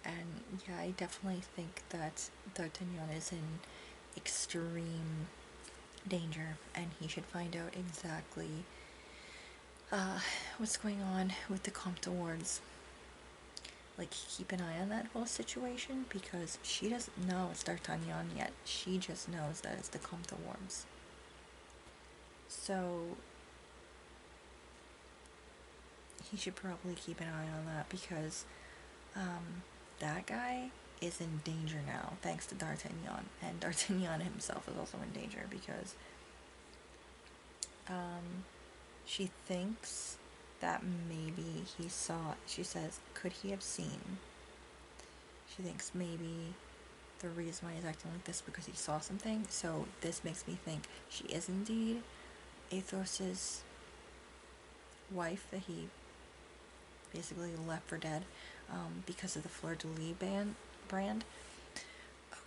And yeah, I definitely think that D'Artagnan is in extreme danger, and he should find out exactly what's going on with the Comte de Wardes. Like, keep an eye on that whole situation, because she doesn't know it's D'Artagnan yet. She just knows that it's the Comte de Wardes. So he should probably keep an eye on that, because that guy is in danger now, thanks to D'Artagnan. And D'Artagnan himself is also in danger, because she thinks that maybe he saw... She says, could he have seen? She thinks maybe the reason why he's acting like this because he saw something. So this makes me think she is indeed Athos's wife that he basically left for dead, because of the fleur-de-lis brand.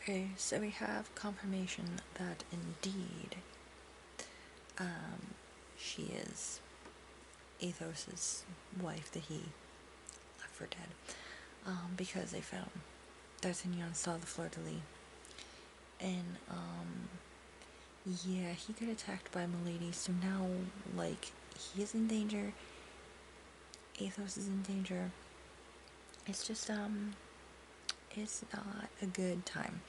Okay, so we have confirmation that indeed she is Athos's wife that he left for dead, because they found D'Artagnan saw the fleur-de-lis, and yeah, he got attacked by Milady, so now like he is in danger, Athos is in danger. It's just it's not a good time.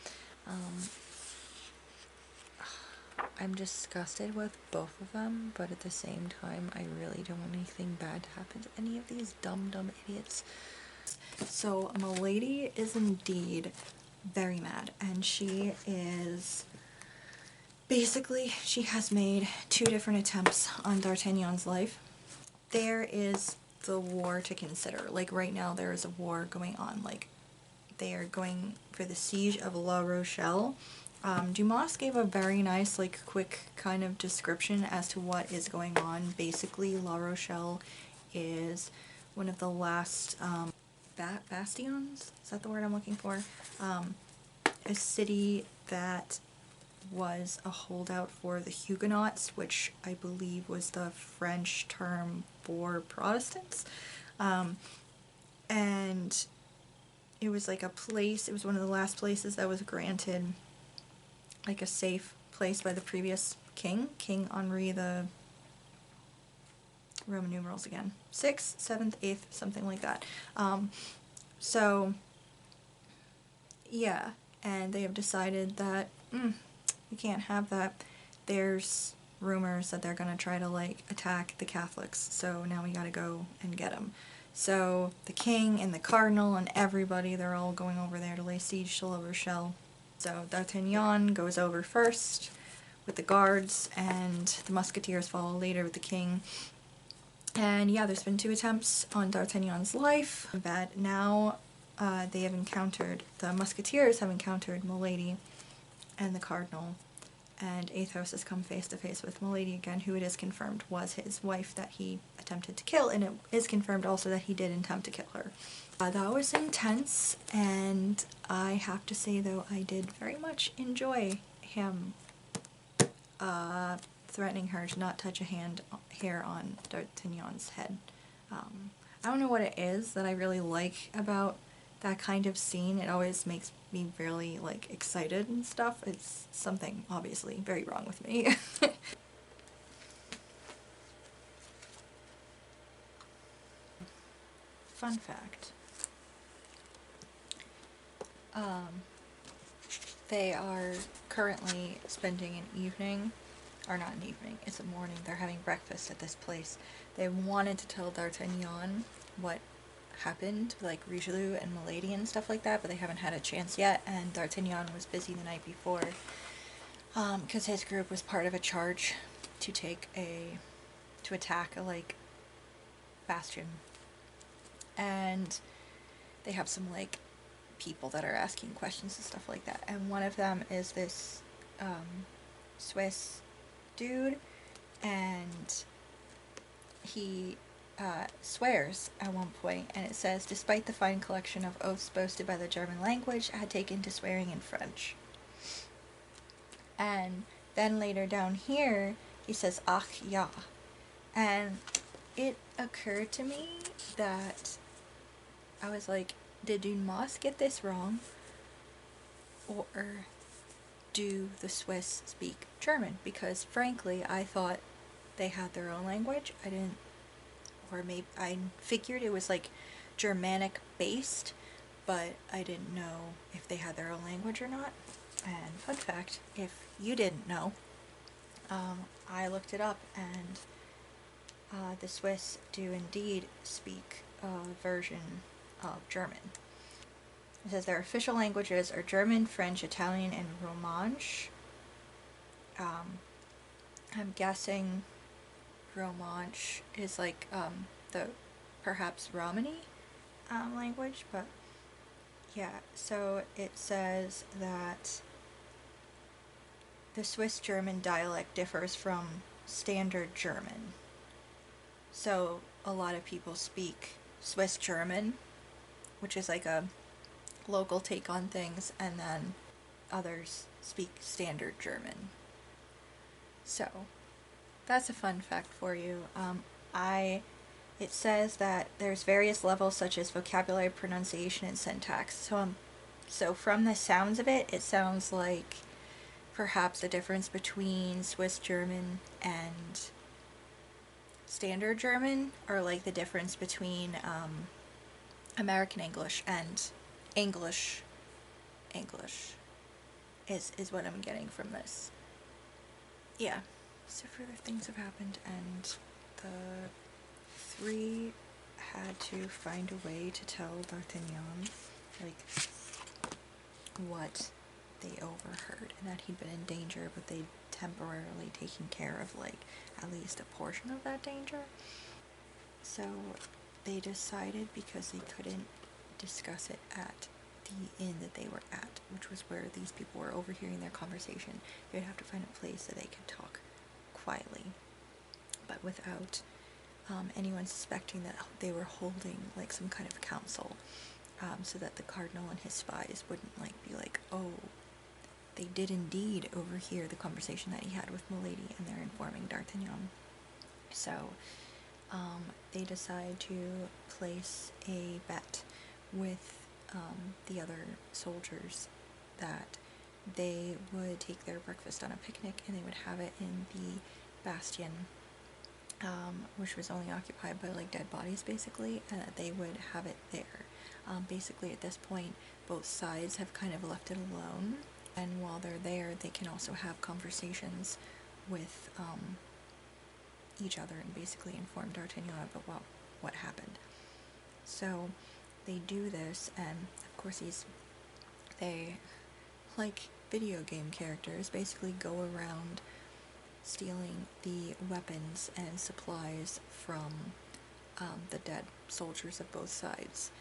I'm disgusted with both of them, but at the same time, I really don't want anything bad to happen to any of these dumb idiots. So Milady is indeed very mad, and she is basically, she has made 2 different attempts on D'Artagnan's life. There is the war to consider. Like right now there is a war going on. Like they are going for the siege of La Rochelle. Dumas gave a very nice, like, quick kind of description as to what is going on. Basically, La Rochelle is one of the last bastions? Is that the word I'm looking for? A city that was a holdout for the Huguenots, which I believe was the French term for Protestants. And it was like a place, it was one of the last places that was granted like a safe place by the previous king, King Henri the Roman numerals again. 6th, 7th, 8th, something like that. So, yeah, and they have decided that we can't have that. There's rumors that they're gonna try to like attack the Catholics, so now we gotta go and get them. So the king and the cardinal and everybody, they're all going over there to lay siege to La Rochelle. So D'Artagnan goes over first with the guards, and the Musketeers follow later with the king. And yeah, there's been 2 attempts on D'Artagnan's life. That now they have encountered, the Musketeers have encountered Milady and the cardinal, and Athos has come face to face with Milady again, who it is confirmed was his wife that he attempted to kill, and it is confirmed also that he did attempt to kill her. That was intense, and I have to say though, I did very much enjoy him threatening her to not touch a hair on D'Artagnan's head. I don't know what it is that I really like about that kind of scene. It always makes me really like excited and stuff. It's something obviously very wrong with me. Fun fact. They are currently spending an evening, or not an evening, it's a morning, they're having breakfast at this place. They wanted to tell D'Artagnan what happened, like Richelieu and Milady and stuff like that, but they haven't had a chance yet, and D'Artagnan was busy the night before, because his group was part of a charge to attack a, like, bastion. And they have some, like, people that are asking questions and stuff like that, and one of them is this Swiss dude, and he swears at one point, and it says, despite the fine collection of oaths boasted by the German language, I had taken to swearing in French. And then later down here he says ach ja, and it occurred to me that I was like, did Dumas get this wrong, or do the Swiss speak German? Because frankly, I thought they had their own language. I didn't, or maybe I figured it was like Germanic based, but I didn't know if they had their own language or not. And fun fact, if you didn't know, I looked it up, and the Swiss do indeed speak a version of German. It says their official languages are German, French, Italian, and Romansh. I'm guessing Romansh is like the perhaps Romani language, but yeah, so it says that the Swiss German dialect differs from Standard German. So a lot of people speak Swiss German, which is like a local take on things, and then others speak Standard German. So that's a fun fact for you. It says that there's various levels such as vocabulary, pronunciation, and syntax. So from the sounds of it, it sounds like perhaps a difference between Swiss German and Standard German, or like the difference between American English and English is what I'm getting from this. yeah, so further things have happened, and the three had to find a way to tell D'Artagnan, like, what they overheard, and that he'd been in danger, but they'd temporarily taken care of, like, at least a portion of that danger. So they decided, because they couldn't discuss it at the inn that they were at, which was where these people were overhearing their conversation, they'd have to find a place that they could talk quietly, but without anyone suspecting that they were holding, like, some kind of council, so that the cardinal and his spies wouldn't, like, be like, oh, they did indeed overhear the conversation that he had with Milady, and they're informing D'Artagnan. So they decide to place a bet with the other soldiers that they would take their breakfast on a picnic, and they would have it in the bastion, which was only occupied by, like, dead bodies, basically, and that they would have it there. Basically, at this point, both sides have kind of left it alone, and while they're there, they can also have conversations with each other and basically inform D'Artagnan about what happened. So they do this, and of course they, like video game characters, basically go around stealing the weapons and supplies from the dead soldiers of both sides.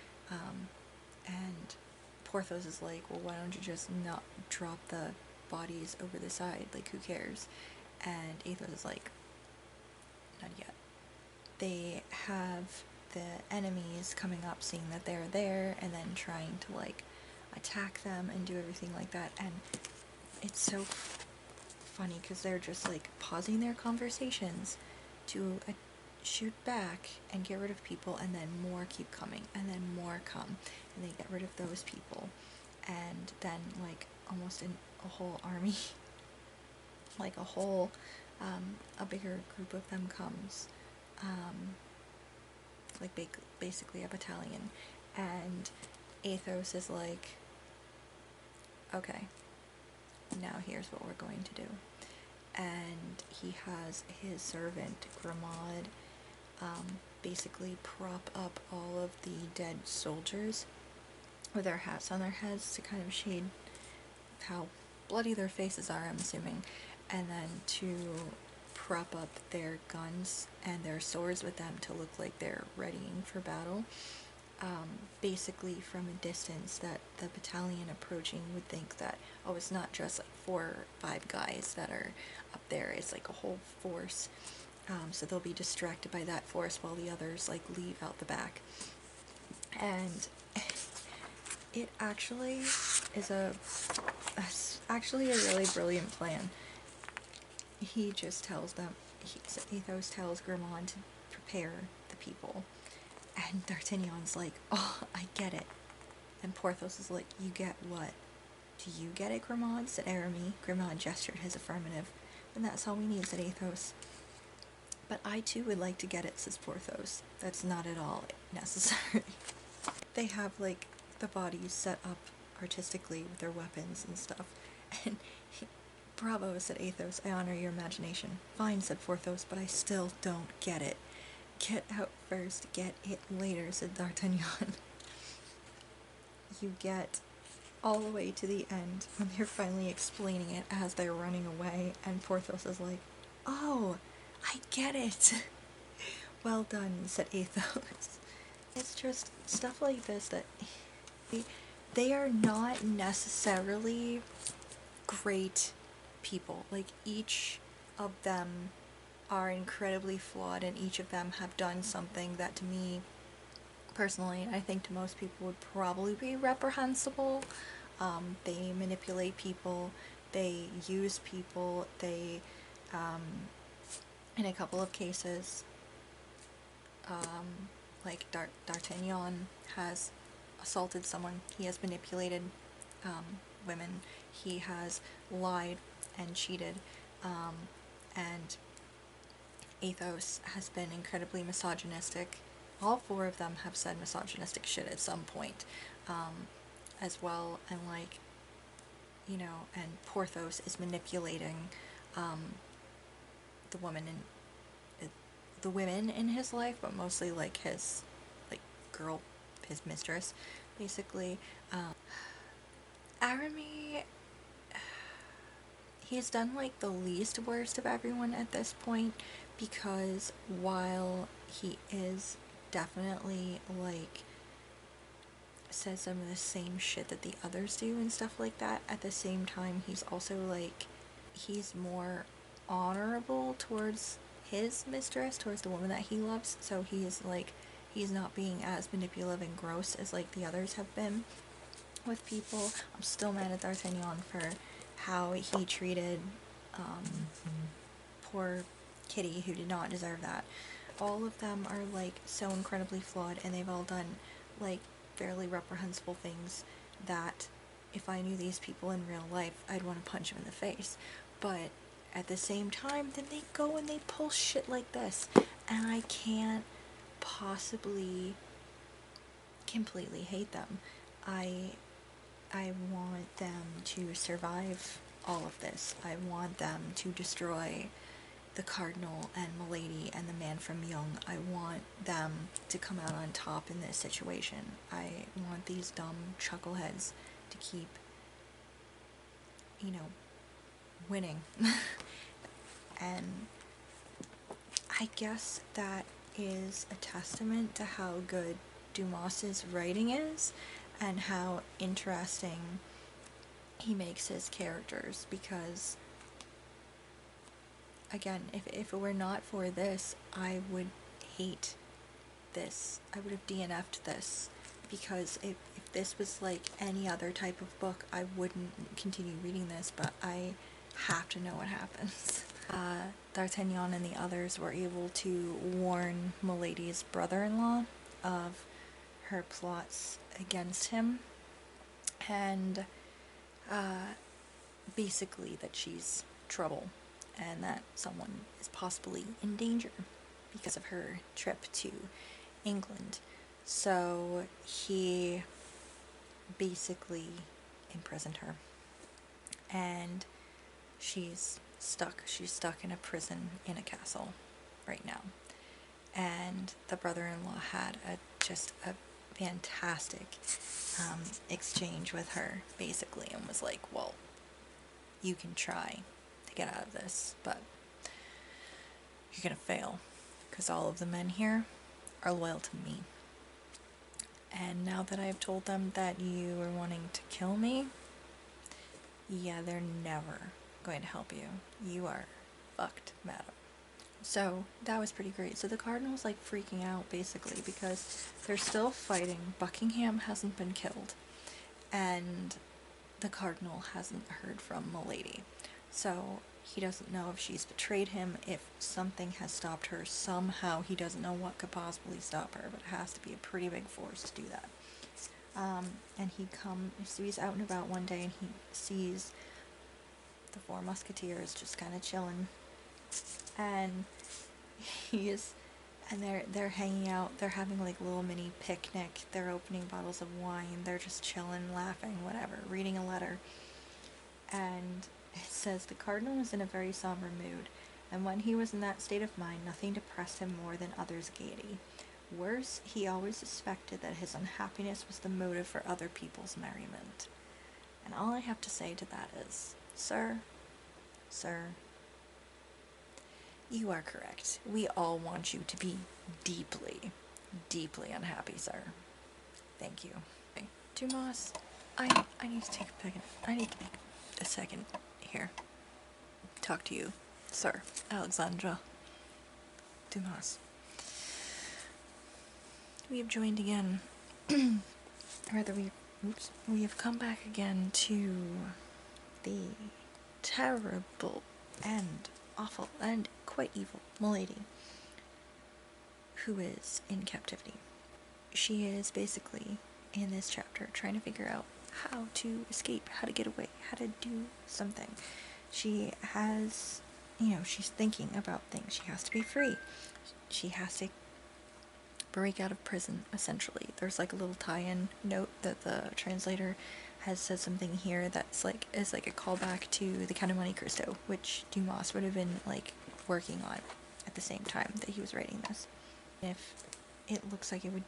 And Porthos is like, well, why don't you just not drop the bodies over the side? Like, who cares? And Athos is like, not yet. They have the enemies coming up, seeing that they're there, and then trying to, like, attack them and do everything like that. And it's so funny because they're just, like, pausing their conversations to shoot back and get rid of people, and then more keep coming, and then more come, and they get rid of those people, and then, like, almost a whole army, like a whole, a bigger group of them comes, like basically a battalion, and Athos is like, okay, now here's what we're going to do. And he has his servant, Grimaud, basically prop up all of the dead soldiers with their hats on their heads to kind of shade how bloody their faces are, I'm assuming, and then to prop up their guns and their swords with them to look like they're readying for battle. Basically from a distance, that the battalion approaching would think that, oh, it's not just like 4 or 5 guys that are up there, it's like a whole force. So they'll be distracted by that force while the others, like, leave out the back. And it actually is actually a really brilliant plan. He just tells them, Athos tells Grimaud to prepare the people. And D'Artagnan's like, oh, I get it. And Porthos is like, you get what? Do you get it, Grimaud? Said Aramis. Grimaud gestured his affirmative. And that's all we need, said Athos. But I too would like to get it, says Porthos. That's not at all necessary. They have, like, the bodies set up artistically with their weapons and stuff. And bravo, said Athos. I honor your imagination. Fine, said Porthos, but I still don't get it. Get out first, get it later, said D'Artagnan. You get all the way to the end when they're finally explaining it as they're running away, and Porthos is like, oh, I get it. Well done, said Athos. It's just stuff like this that they are not necessarily great people. Like, each of them are incredibly flawed, and each of them have done something that, to me personally, I think to most people, would probably be reprehensible. They manipulate people, they use people, they, in a couple of cases, like D'Artagnan has assaulted someone, he has manipulated women, he has lied and cheated, and Athos has been incredibly misogynistic. All 4 of them have said misogynistic shit at some point, as well, and, like, you know, and Porthos is manipulating the woman in the women in his life, but mostly like his like girl, his mistress, basically. Arami, he's done like the least worst of everyone at this point, because while he is definitely like says some of the same shit that the others do and stuff like that, at the same time he's also like, he's more honorable towards his mistress, towards the woman that he loves, so he's like, he's not being as manipulative and gross as like the others have been with people. I'm still mad at D'Artagnan for how he treated poor Kitty, who did not deserve that. All of them are like so incredibly flawed, and they've all done like fairly reprehensible things that if I knew these people in real life, I'd want to punch them in the face. But at the same time, then they go and they pull shit like this, and I can't possibly completely hate them. I want them to survive all of this. I want them to destroy the Cardinal and Milady and the man from Young. I want them to come out on top in this situation. I want these dumb chuckleheads to keep, you know, winning. And I guess that is a testament to how good Dumas's writing is and how interesting he makes his characters, because again, if it were not for this, I would hate this. I would have DNF'd this, because if this was like any other type of book, I wouldn't continue reading this, but I have to know what happens. D'Artagnan and the others were able to warn Milady's brother-in-law of her plots against him, and basically that she's trouble and that someone is possibly in danger because of her trip to England. So he basically imprisoned her, and she's stuck in a prison in a castle right now. And the brother-in-law had just a fantastic exchange with her, basically, and was like, well, you can try to get out of this, but you're gonna fail, because all of the men here are loyal to me. And now that I've told them that you are wanting to kill me, yeah, they're never going to help you. You are fucked, madam. So that was pretty great. So the Cardinal's like freaking out, basically, because they're still fighting. Buckingham hasn't been killed, and the Cardinal hasn't heard from Milady. So he doesn't know if she's betrayed him, if something has stopped her somehow. He doesn't know what could possibly stop her, but it has to be a pretty big force to do that. And so he's out and about one day, and he sees the 4 Musketeers just kind of chilling, and they're hanging out, they're having like a little mini picnic, they're opening bottles of wine, they're just chilling, laughing, whatever, reading a letter. And it says, the Cardinal was in a very somber mood, and when he was in that state of mind, nothing depressed him more than others' gaiety. Worse, he always suspected that his unhappiness was the motive for other people's merriment. And all I have to say to that is, sir, you are correct. We all want you to be deeply, deeply unhappy, sir. Thank you. Okay. Dumas, I need to take a second. I need a second here. Talk to you, sir. Alexandra Dumas. We have joined again. Rather, we have come back again to the terrible and awful and quite evil Milady, who is in captivity. She is basically, in this chapter, trying to figure out how to escape, how to get away, how to do something. She has, she's thinking about things. She has to be free. She has to break out of prison, essentially. There's like a little tie-in note that the translator has said something here that's like, is like a callback to the Count of Monte Cristo, which Dumas would have been like working on at the same time that he was writing this. If it looks like it would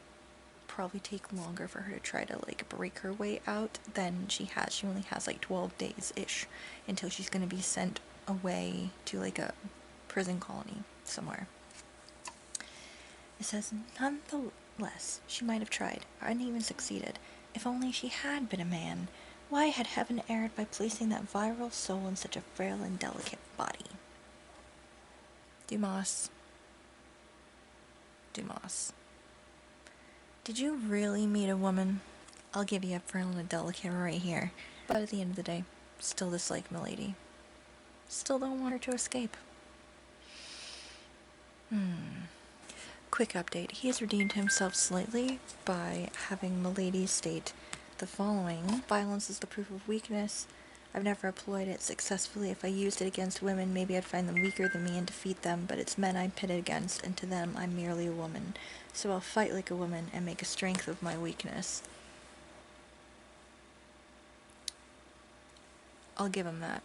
probably take longer for her to try to like break her way out than she has. She only has like 12 days-ish until she's going to be sent away to like a prison colony somewhere. It says, nonetheless, she might have tried, and even succeeded. If only she had been a man. Why had heaven erred by placing that virile soul in such a frail and delicate body? Dumas. Did you really meet a woman? I'll give you a frail and a delicate right here. But at the end of the day, still dislike Milady. Still don't want her to escape. Quick update. He has redeemed himself slightly by having Milady state the following. Violence is the proof of weakness. I've never employed it successfully. If I used it against women, maybe I'd find them weaker than me and defeat them, but it's men I'm pitted against, and to them I'm merely a woman. So I'll fight like a woman and make a strength of my weakness. I'll give him that.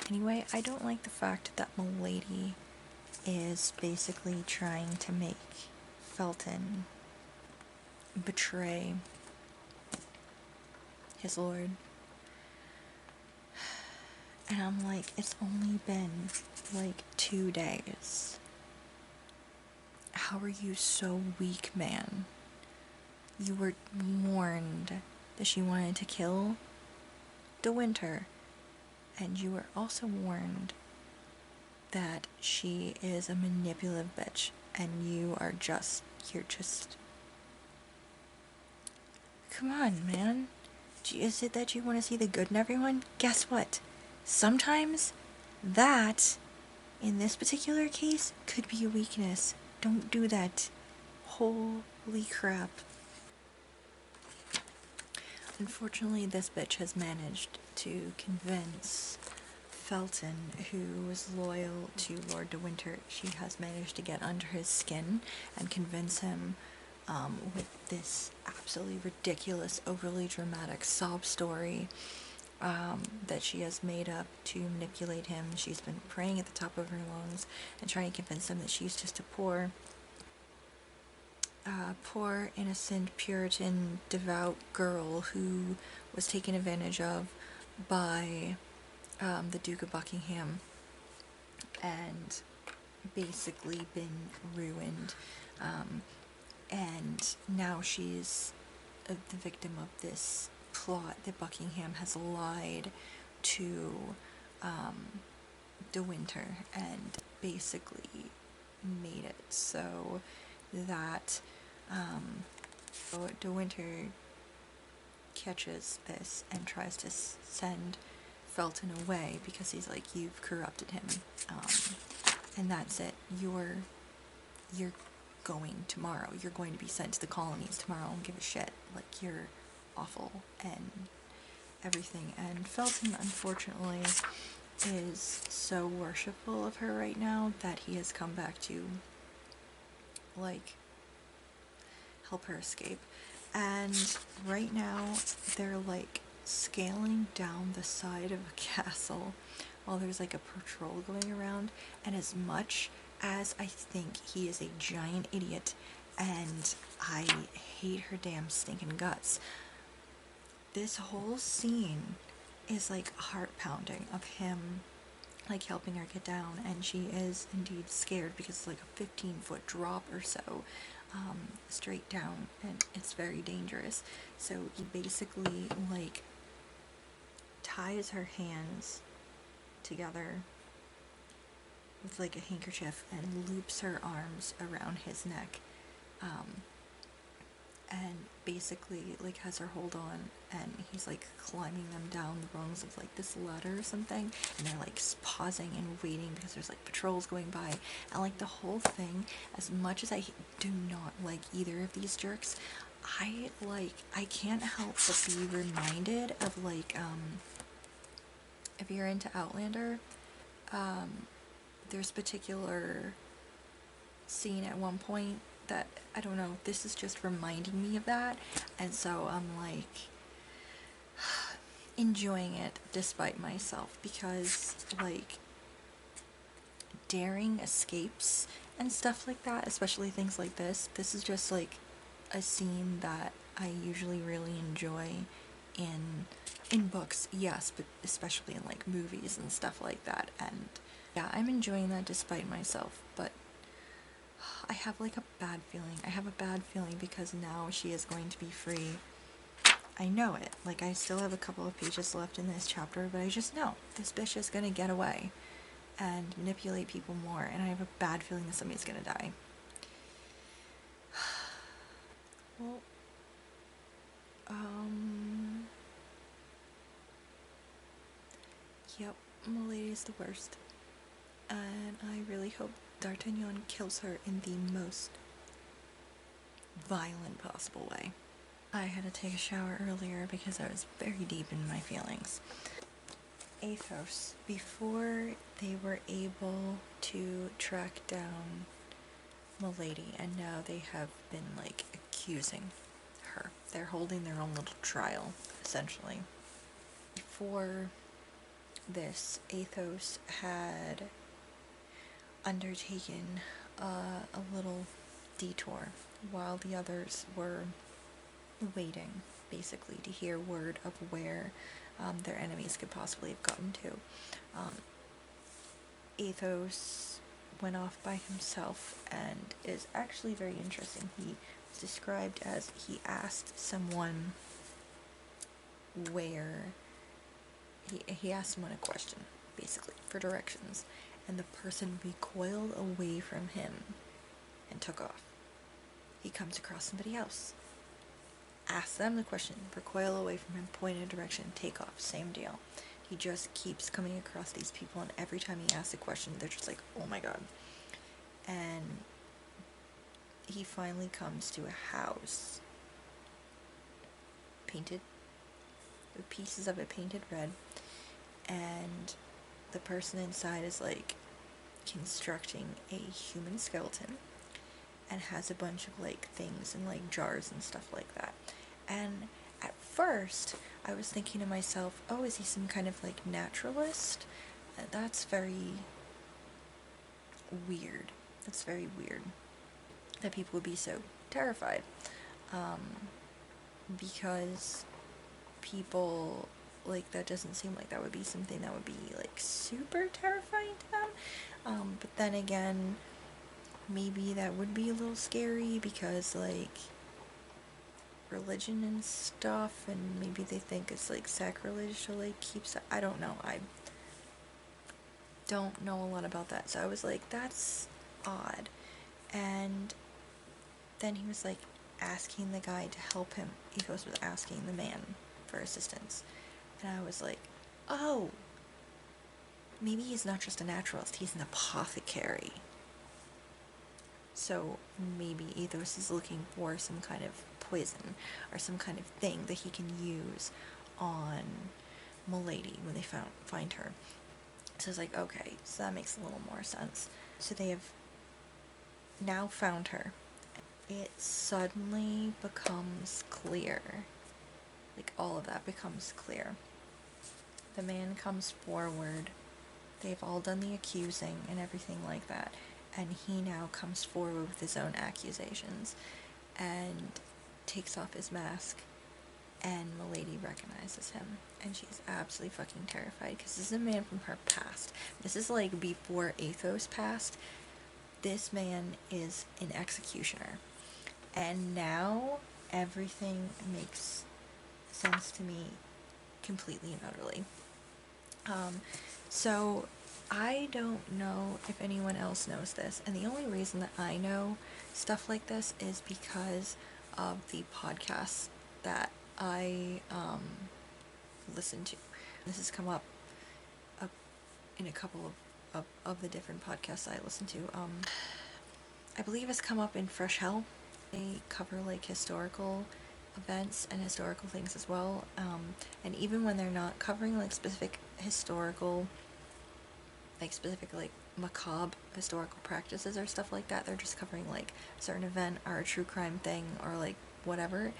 Anyway, I don't like the fact that Milady is basically trying to make Felton betray his lord. And I'm like, it's only been like 2 days. How are you so weak, man? You were warned that she wanted to kill De Winter, and you were also warned that she is a manipulative bitch, and you're just... Come on, man. Is it that you want to see the good in everyone? Guess what? Sometimes that, in this particular case, could be a weakness. Don't do that. Holy crap. Unfortunately, this bitch has managed to convince Felton, who was loyal to Lord de Winter. She has managed to get under his skin and convince him with this absolutely ridiculous, overly dramatic sob story that she has made up to manipulate him. She's been praying at the top of her lungs and trying to convince him that she's just a poor, innocent, Puritan, devout girl who was taken advantage of by the Duke of Buckingham and basically been ruined. And now she's the victim of this plot that Buckingham has lied to De Winter and basically made it so that De Winter catches this and tries to send Felton away because he's like, you've corrupted him, and that's it. You're going tomorrow. You're going to be sent to the colonies tomorrow. I don't give a shit. Like, you're awful and everything. And Felton, unfortunately, is so worshipful of her right now that he has come back to, like, help her escape. And right now, they're, like, scaling down the side of a castle while there's, like, a patrol going around. And as much as I think he is a giant idiot and I hate her damn stinking guts, this whole scene is like heart-pounding of him like helping her get down, and she is indeed scared because it's like a 15-foot drop or so straight down, and it's very dangerous. So he basically like ties her hands together with like a handkerchief and loops her arms around his neck, and basically like has her hold on, and he's like climbing them down the rungs of like this ladder or something, and they're like pausing and waiting because there's like patrols going by, and like the whole thing, as much as I do not like either of these jerks, I can't help but be reminded of like if you're into Outlander, there's a particular scene at one point that, I don't know, this is just reminding me of that, and so I'm like, enjoying it despite myself, because like daring escapes and stuff like that, especially things like this is just like a scene that I usually really enjoy in books, yes, but especially in like movies and stuff like that. And yeah, I'm enjoying that despite myself, but I have like a bad feeling. I have a bad feeling because now she is going to be free. I know it. Like, I still have a couple of pages left in this chapter, but I just know this bitch is gonna get away and manipulate people more, and I have a bad feeling that somebody's gonna die. Well, yep, Milady's the worst. And I really hope D'Artagnan kills her in the most violent possible way. I had to take a shower earlier because I was very deep in my feelings. Athos, before they were able to track down Milady, and now they have been like accusing her. They're holding their own little trial, essentially. Before this, Athos had undertaken a little detour while the others were waiting, basically, to hear word of where their enemies could possibly have gotten to. Athos went off by himself, and is actually very interesting. He was described as, he asked someone where, he asked someone a question, basically, for directions, and the person recoiled away from him and took off. He comes across somebody else, asks them the question, recoil away from him, point in a direction, take off, same deal. He just keeps coming across these people, and every time he asks a question, they're just like, oh my god. And he finally comes to a house, painted, with pieces of it painted red, and the person inside is like constructing a human skeleton, and has a bunch of like things in like jars and stuff like that. And at first I was thinking to myself, oh, is he some kind of like naturalist? That's very weird. That's very weird that people would be so terrified, because people, like, that doesn't seem like that would be something that would be like super terrifying to them. But then again, maybe that would be a little scary because like religion and stuff, and maybe they think it's like sacrilege to like keep I don't know. I don't know a lot about that, so I was like, that's odd. And then he was like asking the guy to help him. Ethos was asking the man for assistance, and I was like, oh, maybe he's not just a naturalist, he's an apothecary. So maybe Ethos is looking for some kind of poison or some kind of thing that he can use on Milady when they find her. So I was like, okay, so that makes a little more sense. So they have now found her. It suddenly becomes clear. Like, all of that becomes clear. The man comes forward. They've all done the accusing and everything like that. And he now comes forward with his own accusations and takes off his mask, and Milady recognizes him, and she's absolutely fucking terrified because this is a man from her past. This is like before Athos passed. This man is an executioner, and now everything makes sense to me completely and utterly. So I don't know if anyone else knows this, and the only reason that I know stuff like this is because of the podcasts that I listen to. This has come up in a couple of the different podcasts I listen to. I believe it's come up in Fresh Hell. They cover like historical events and historical things as well, and even when they're not covering like specific historical, like specific like macabre historical practices or stuff like that, they're just covering like a certain event or a true crime thing or like whatever,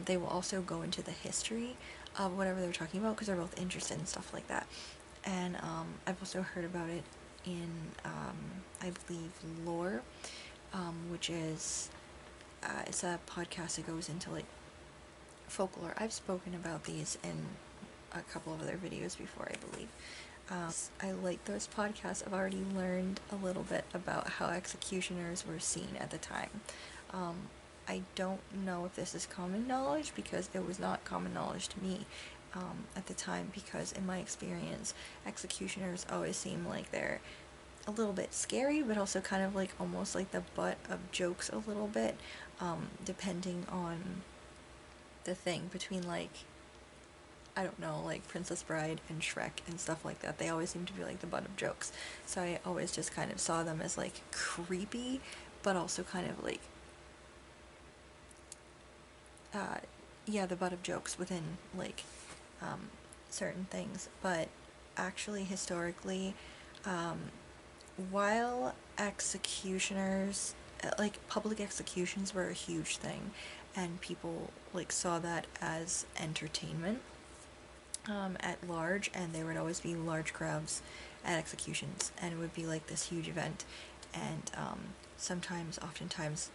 they will also go into the history of whatever they're talking about, because they're both interested in stuff like that. And I've also heard about it in, I believe, Lore, which is, it's a podcast that goes into like folklore. I've spoken about these in a couple of other videos before, I believe. I like those podcasts. I've already learned a little bit about how executioners were seen at the time. I don't know if this is common knowledge, because it was not common knowledge to me at the time, because in my experience, executioners always seem like they're a little bit scary, but also kind of like almost like the butt of jokes a little bit, depending on the thing between, like, I don't know, like Princess Bride and Shrek and stuff like that. They always seem to be like the butt of jokes. So I always just kind of saw them as like creepy, but also kind of like, yeah, the butt of jokes within like certain things. But actually, historically, while executioners, like public executions were a huge thing, and people like saw that as entertainment at large, and there would always be large crowds at executions, and it would be like this huge event, and oftentimes,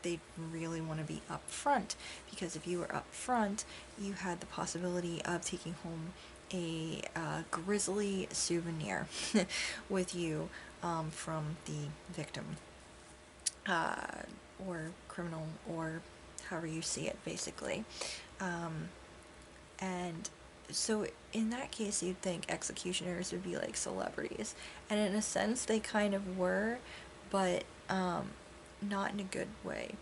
they'd really want to be up front, because if you were up front, you had the possibility of taking home a grisly souvenir with you from the victim, or criminal, or however you see it, basically. And so in that case, you'd think executioners would be like celebrities, and in a sense they kind of were, but not in a good way.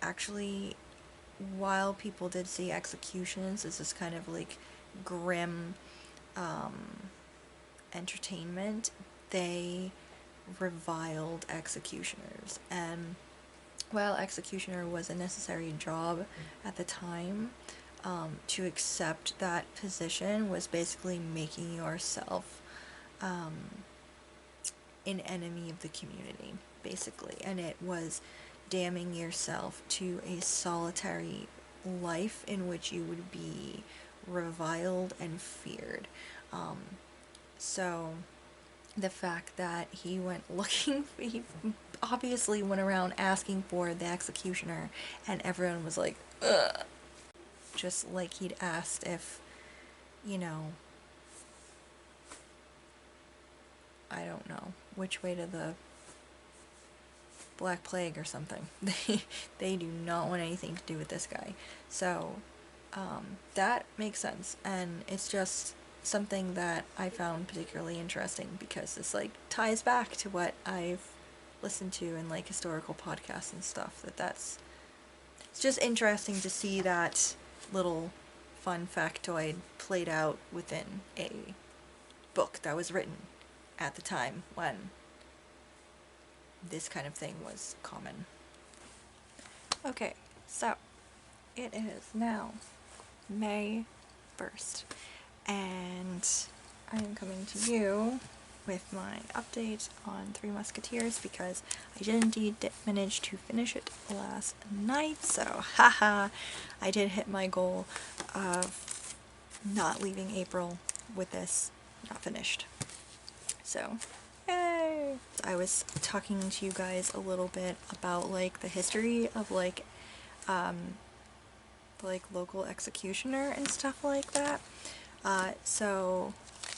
Actually, while people did see executions as this kind of like grim entertainment, they reviled executioners. And while executioner was a necessary job at the time, to accept that position was basically making yourself an enemy of the community, basically. And it was damning yourself to a solitary life in which you would be reviled and feared. So the fact that he went looking, he obviously went around asking for the executioner, and everyone was like, ugh. Just like he'd asked if, you know, I don't know, which way to the Black Plague or something. They do not want anything to do with this guy. So, that makes sense, and it's just something that I found particularly interesting, because this, like, ties back to what I've listened to in, like, historical podcasts and stuff, it's just interesting to see that little fun factoid played out within a book that was written at the time when this kind of thing was common. Okay, so it is now May 1st, and I am coming to you with my update on Three Musketeers, because I did indeed manage to finish it last night, so haha, I did hit my goal of not leaving April with this not finished. So, yay! I was talking to you guys a little bit about like the history of like local executioner and stuff like that. So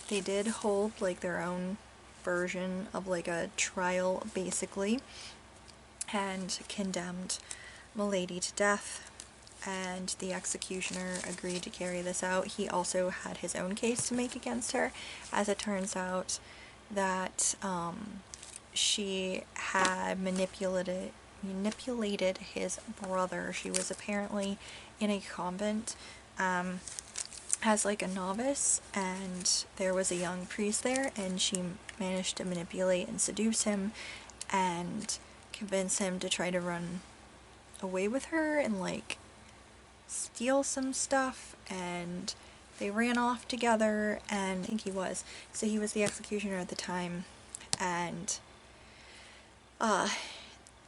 they did hold like their own version of like a trial, basically, and condemned Milady to death, and the executioner agreed to carry this out. He also had his own case to make against her, as it turns out that she had manipulated his brother. She was apparently in a convent as like a novice, and there was a young priest there, and she managed to manipulate and seduce him and convince him to try to run away with her and like steal some stuff, and they ran off together, and I think he was the executioner at the time, and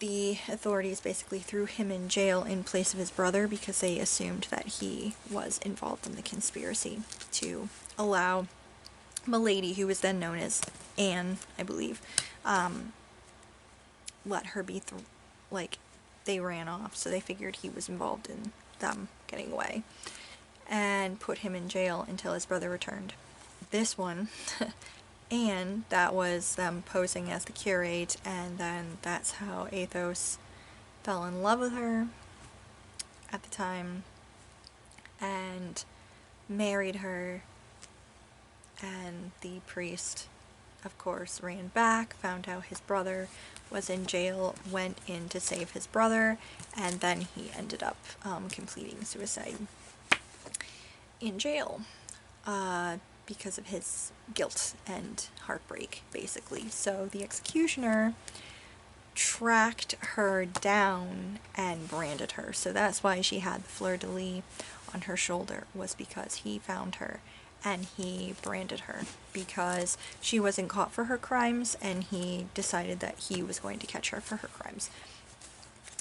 the authorities basically threw him in jail in place of his brother because they assumed that he was involved in the conspiracy to allow Milady, who was then known as Anne, I believe, let her be, like, they ran off, so they figured he was involved in them getting away, and put him in jail until his brother returned. This one, and that was them posing as the curate, and then that's how Athos fell in love with her at the time, and married her, and the priest, of course, ran back, found out his brother was in jail, went in to save his brother, and then he ended up completing suicide in jail because of his guilt and heartbreak, basically. So the executioner tracked her down and branded her. So that's why she had the fleur-de-lis on her shoulder, was because he found her and he branded her because she wasn't caught for her crimes, and he decided that he was going to catch her for her crimes.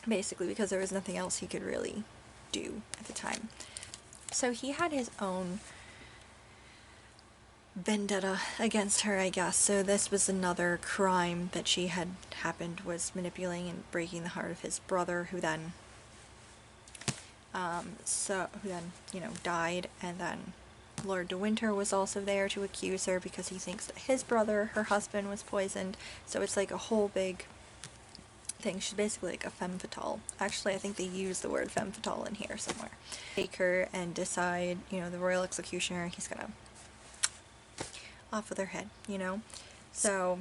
Basically, because there was nothing else he could really do at the time. So he had his own vendetta against her, I guess. So this was another crime that she had happened, was manipulating and breaking the heart of his brother, who then died, and then Lord de Winter was also there to accuse her because he thinks that his brother, her husband, was poisoned. So it's like a whole big thing. She's basically like a femme fatale. Actually, I think they use the word femme fatale in here somewhere. Take her and decide, the royal executioner, he's gonna off with her head, So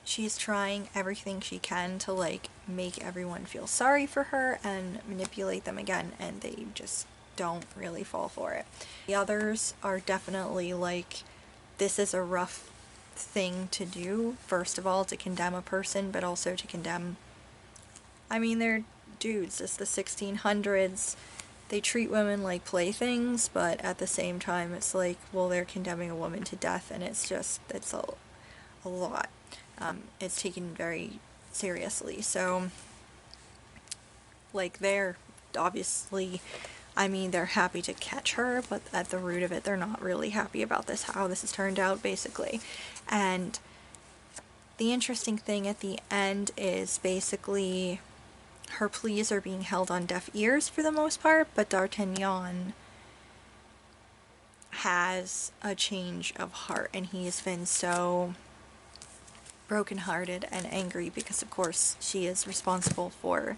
she's trying everything she can to, like, make everyone feel sorry for her and manipulate them again, and they just don't really fall for it. The others are definitely like, this is a rough thing to do, first of all, to condemn a person, but also to condemn, they're dudes. It's the 1600s. They treat women like playthings, but at the same time, it's like, well, they're condemning a woman to death, and it's a lot. It's taken very seriously. So, like, they're obviously, they're happy to catch her, but at the root of it, they're not really happy about how this has turned out, basically. And the interesting thing at the end is basically her pleas are being held on deaf ears for the most part, but D'Artagnan has a change of heart, and he's been so brokenhearted and angry because, of course, she is responsible for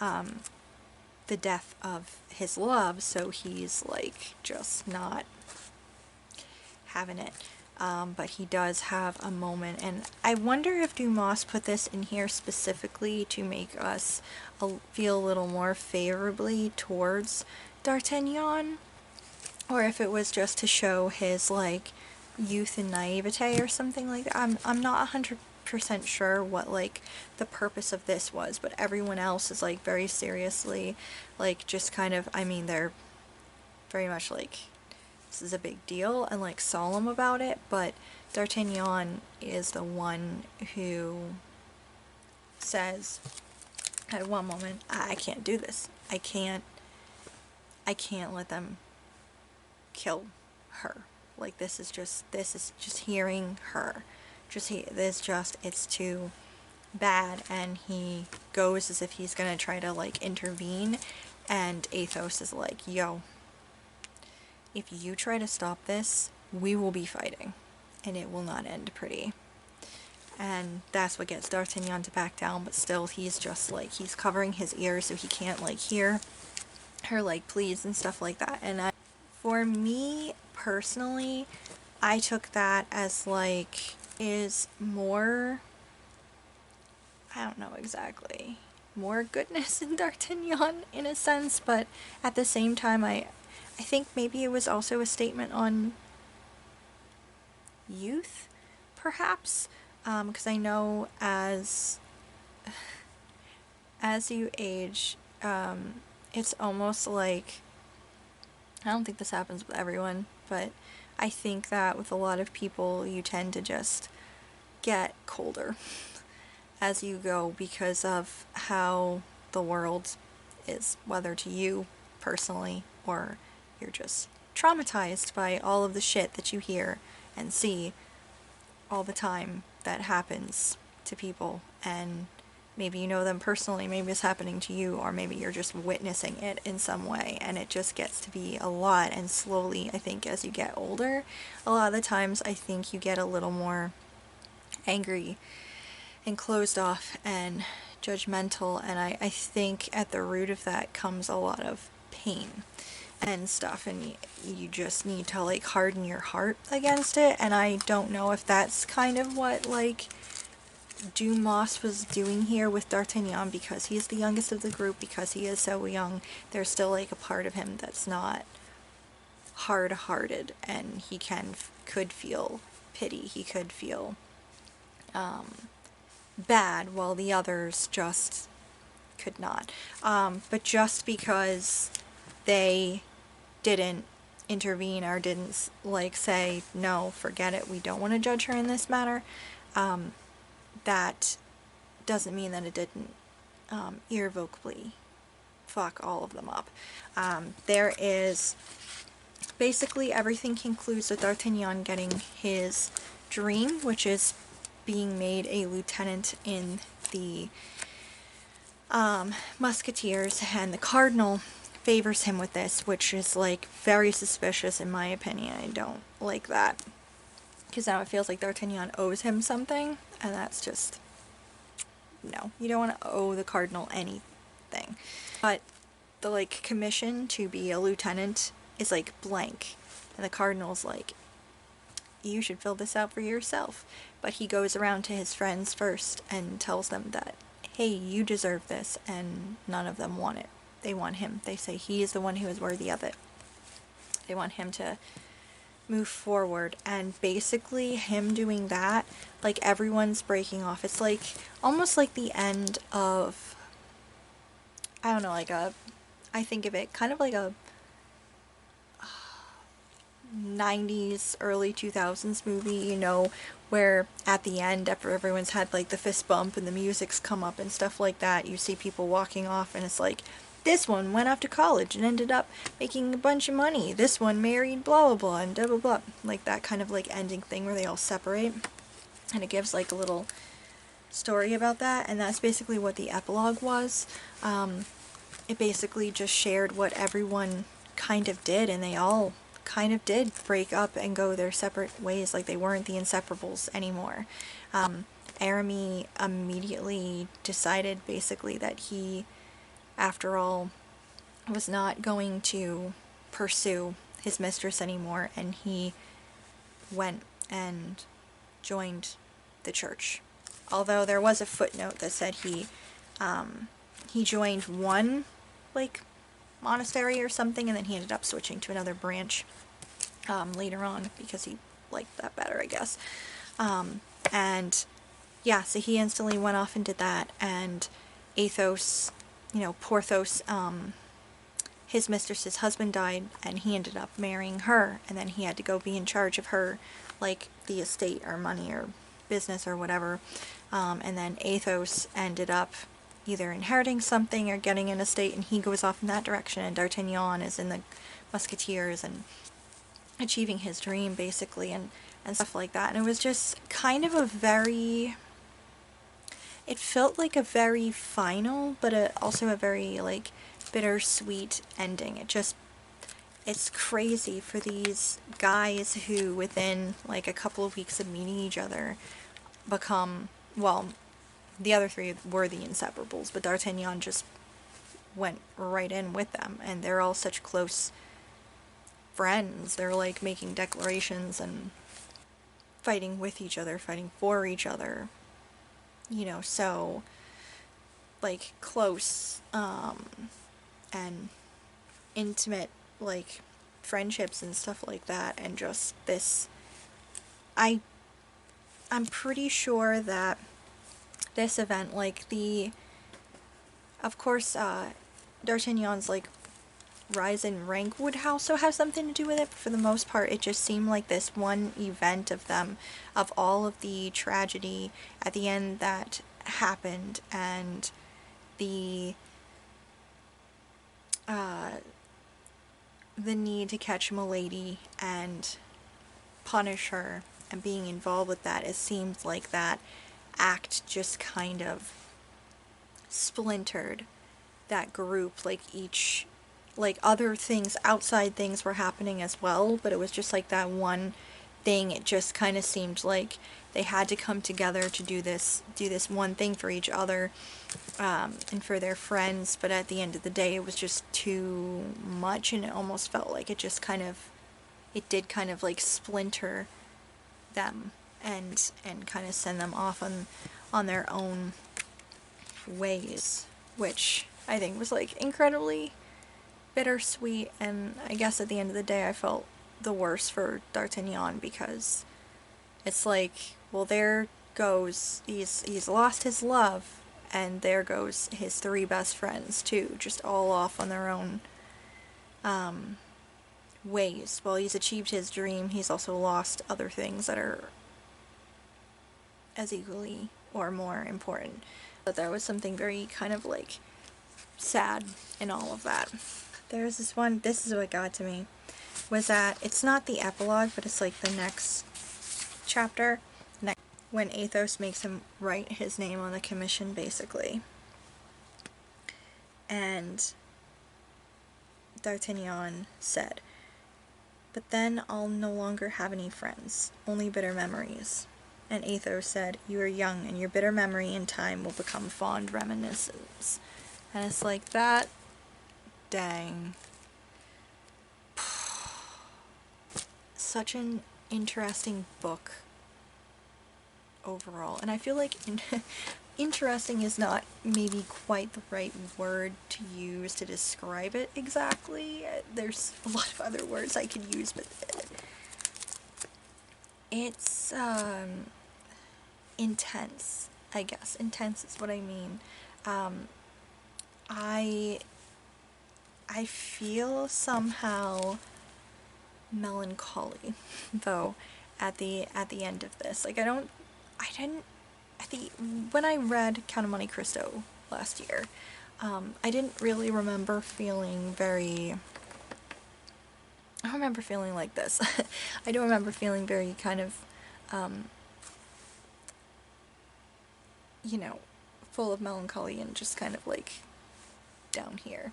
the death of his love, so he's, like, just not having it. But he does have a moment, and I wonder if Dumas put this in here specifically to make us feel a little more favorably towards D'Artagnan, or if it was just to show his, like, youth and naivete or something like that. I'm not 100% sure what, like, the purpose of this was, but everyone else is, like, very seriously, like, just kind of, they're very much like, this is a big deal, and, like, solemn about it, but D'Artagnan is the one who says at one moment, I can't do this. I can't let them kill her. Like, this is just hearing her. It's too bad, and he goes as if he's gonna try to, like, intervene, and Athos is like, yo, if you try to stop this, we will be fighting, and it will not end pretty. And that's what gets D'Artagnan to back down, but still, he's just, like, he's covering his ears so he can't, like, hear her, like, pleas and stuff like that. And for me, personally, I took that as, like, is more, I don't know exactly, more goodness in D'Artagnan, in a sense, but at the same time, I think maybe it was also a statement on youth, perhaps, because I know as you age, it's almost like, I don't think this happens with everyone, but I think that with a lot of people, you tend to just get colder. as you go because of how the world is, whether to you personally or you're just traumatized by all of the shit that you hear and see all the time that happens to people, and maybe you know them personally, maybe it's happening to you, or maybe you're just witnessing it in some way, and it just gets to be a lot. And slowly, I think as you get older, a lot of the times I think you get a little more angry and closed off and judgmental, and I think at the root of that comes a lot of pain and stuff, and you just need to like harden your heart against it. And I don't know if that's kind of what like Dumas was doing here with D'Artagnan, because he's the youngest of the group, because he is so young. There's still like a part of him that's not hard-hearted, and he could feel pity, he could feel bad, while the others just could not. But just because they didn't intervene or didn't like say, no, forget it, we don't want to judge her in this matter, that doesn't mean that it didn't irrevocably fuck all of them up. There is basically everything concludes with D'Artagnan getting his dream, which is being made a lieutenant in the Musketeers, and the Cardinal favors him with this, which is like very suspicious in my opinion. I don't like that, because now it feels like D'Artagnan owes him something, and that's just, no, you don't want to owe the Cardinal anything. But the like commission to be a lieutenant is like blank, and the Cardinal's like, you should fill this out for yourself. But he goes around to his friends first and tells them that, hey, you deserve this, and none of them want it. They want him. They say he is the one who is worthy of it. They want him to move forward, and basically him doing that, like everyone's breaking off. It's like almost like the end of, I don't know, like I think of it kind of like a 90s, early 2000s movie, you know, where at the end, after everyone's had like the fist bump and the music's come up and stuff like that, you see people walking off, and it's like, this one went off to college and ended up making a bunch of money, this one married blah blah blah, and blah blah blah, like that kind of like ending thing where they all separate, and it gives like a little story about that. And that's basically what the epilogue was. It basically just shared what everyone kind of did, and they all kind of did break up and go their separate ways, like they weren't the inseparables anymore. Aramis immediately decided basically that he, after all, was not going to pursue his mistress anymore, and he went and joined the church. Although there was a footnote that said he joined one like monastery or something, and then he ended up switching to another branch later on because he liked that better, I guess. And yeah, so he instantly went off and did that, and Athos, you know, Porthos, his mistress's husband died, and he ended up marrying her, and then he had to go be in charge of her, like the estate or money or business or whatever. And then Athos ended up either inheriting something or getting an estate, and he goes off in that direction, and D'Artagnan is in the Musketeers and achieving his dream basically, and stuff like that. And it was just kind of a very, it felt like a very final, but also a very like bittersweet ending. It's crazy for these guys who within like a couple of weeks of meeting each other become, well, the other three were the inseparables, but D'Artagnan just went right in with them, and they're all such close friends. They're like making declarations and fighting with each other, fighting for each other, you know, so like close and intimate like friendships and stuff like that. And just this, I'm pretty sure that this event, like of course D'Artagnan's like rise in rank would also have something to do with it, but for the most part it just seemed like this one event of them, of all of the tragedy at the end that happened, and the need to catch Milady and punish her and being involved with that, it seemed like that act just kind of splintered that group. Like other things, outside things were happening as well, but it was just like that one thing. It just kind of seemed like they had to come together to do this one thing for each other, and for their friends, but at the end of the day it was just too much, and it almost felt like it did kind of like splinter them and kind of send them off on their own ways, which I think was like incredibly bittersweet. And I guess at the end of the day I felt the worst for D'Artagnan, because it's like, well, there goes, he's lost his love, and there goes his 3 best friends too, just all off on their own ways. While he's achieved his dream, he's also lost other things that are as equally or more important. But there was something very kind of like sad in all of that. There's this one, this is what got to me, was that it's not the epilogue, but it's like the next chapter, when Athos makes him write his name on the commission, basically. And D'Artagnan said, "But then I'll no longer have any friends, only bitter memories." And Athos said, "You are young, and your bitter memory in time will become fond reminiscences." And it's like that, dang. Such an interesting book overall. And I feel like interesting is not maybe quite the right word to use to describe it exactly. There's a lot of other words I could use, but it's intense, I guess. Intense is what I mean. I feel somehow melancholy though at the end of this. Like when I read Count of Monte Cristo last year, I didn't really remember feeling I don't remember feeling like this. I don't remember feeling very kind of full of melancholy and just kind of like down here.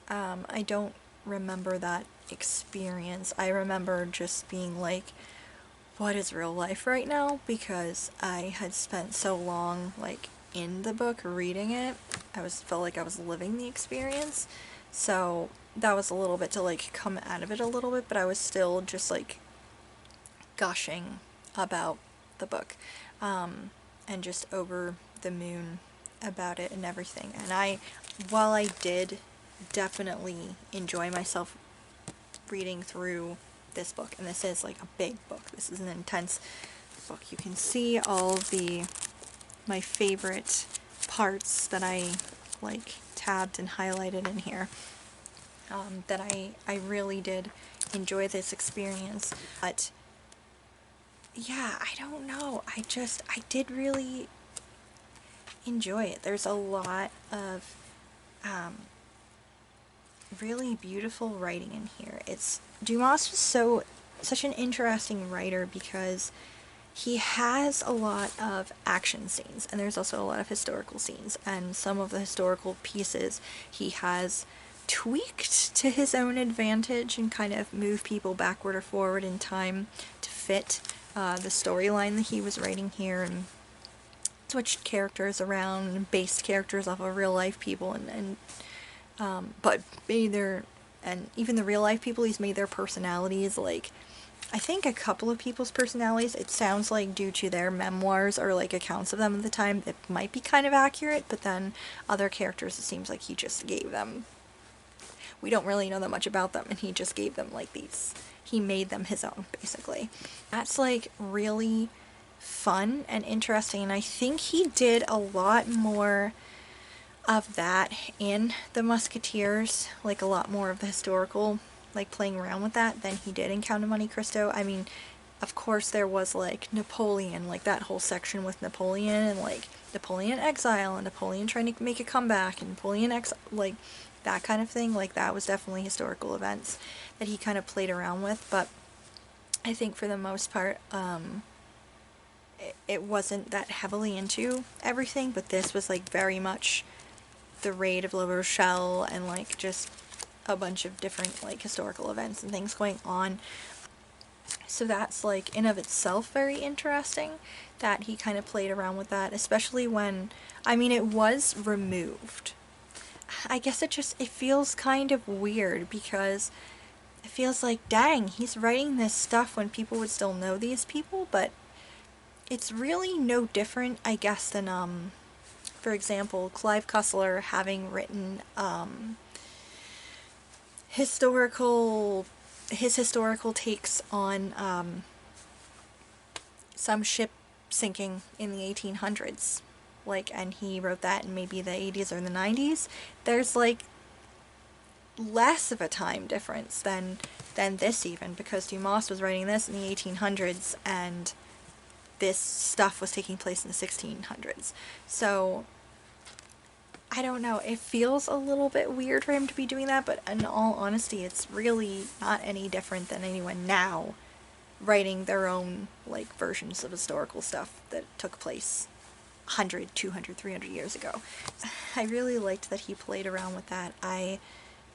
I don't remember that experience. I remember just being like, what is real life right now? Because I had spent so long like in the book reading it. Felt like I was living the experience. So that was a little bit to like come out of it a little bit, but I was still just like gushing about the book, and just over the moon about it and everything. And while I did definitely enjoy myself reading through this book, and this is like a big book, this is an intense book. You can see all of my favorite parts that I like tabbed and highlighted in here, that I really did enjoy this experience. But yeah, I don't know, I did really enjoy it. There's a lot of really beautiful writing in here. Dumas was such an interesting writer because he has a lot of action scenes, and there's also a lot of historical scenes, and some of the historical pieces he has tweaked to his own advantage and kind of moved people backward or forward in time to fit the storyline that he was writing here, and switched characters around and based characters off of real life people, but even the real life people, he's made their personalities, like, I think a couple of people's personalities, it sounds like due to their memoirs or like accounts of them at the time, it might be kind of accurate, but then other characters, it seems like he just gave them, we don't really know that much about them, and he just gave them like he made them his own, basically. That's like really fun and interesting, and I think he did a lot more of that in the Musketeers, like a lot more of the historical, like playing around with that, than he did in Count of Monte Cristo. I mean, of course there was like Napoleon, like that whole section with Napoleon and like Napoleon exile and Napoleon trying to make a comeback and Napoleon like that kind of thing. Like that was definitely historical events that he kind of played around with, but I think for the most part, it wasn't that heavily into everything, but this was like very much the raid of La Rochelle and like just a bunch of different like historical events and things going on. So that's like in of itself very interesting that he kind of played around with that, especially when, I mean, it was removed. I guess it feels kind of weird because it feels like, dang, he's writing this stuff when people would still know these people, but it's really no different, I guess, than, for example, Clive Cussler having written, his historical takes on, some ship sinking in the 1800s. Like, and he wrote that in maybe the 80s or the 90s. There's, like, less of a time difference than this even, because Dumas was writing this in the 1800s and this stuff was taking place in the 1600s. So I don't know, it feels a little bit weird for him to be doing that, but in all honesty, it's really not any different than anyone now writing their own like versions of historical stuff that took place 100, 200, 300 years ago. I really liked that he played around with that. I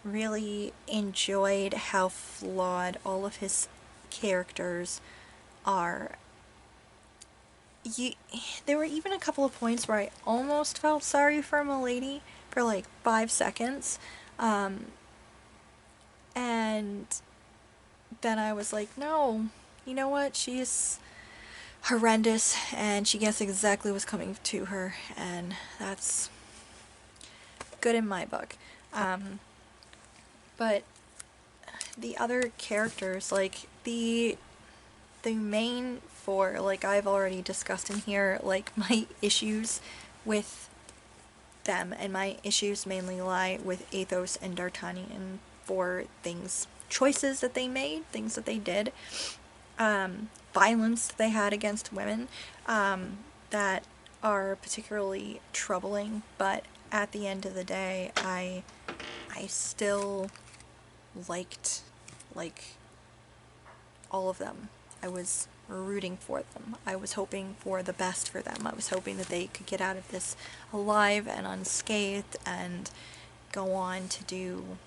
really enjoyed how flawed all of his characters are. There were even a couple of points where I almost felt sorry for Milady for like 5 seconds. And then I was like, no, you know what? She's horrendous and she gets exactly what's coming to her, and that's good in my book. But the other characters, like the main four, like I've already discussed in here, like my issues with them, and my issues mainly lie with Athos and D'Artagnan for choices that they made, things that they did, violence they had against women, that are particularly troubling, but at the end of the day, I still liked, like, all of them. I was rooting for them. I was hoping for the best for them. I was hoping that they could get out of this alive and unscathed and go on to do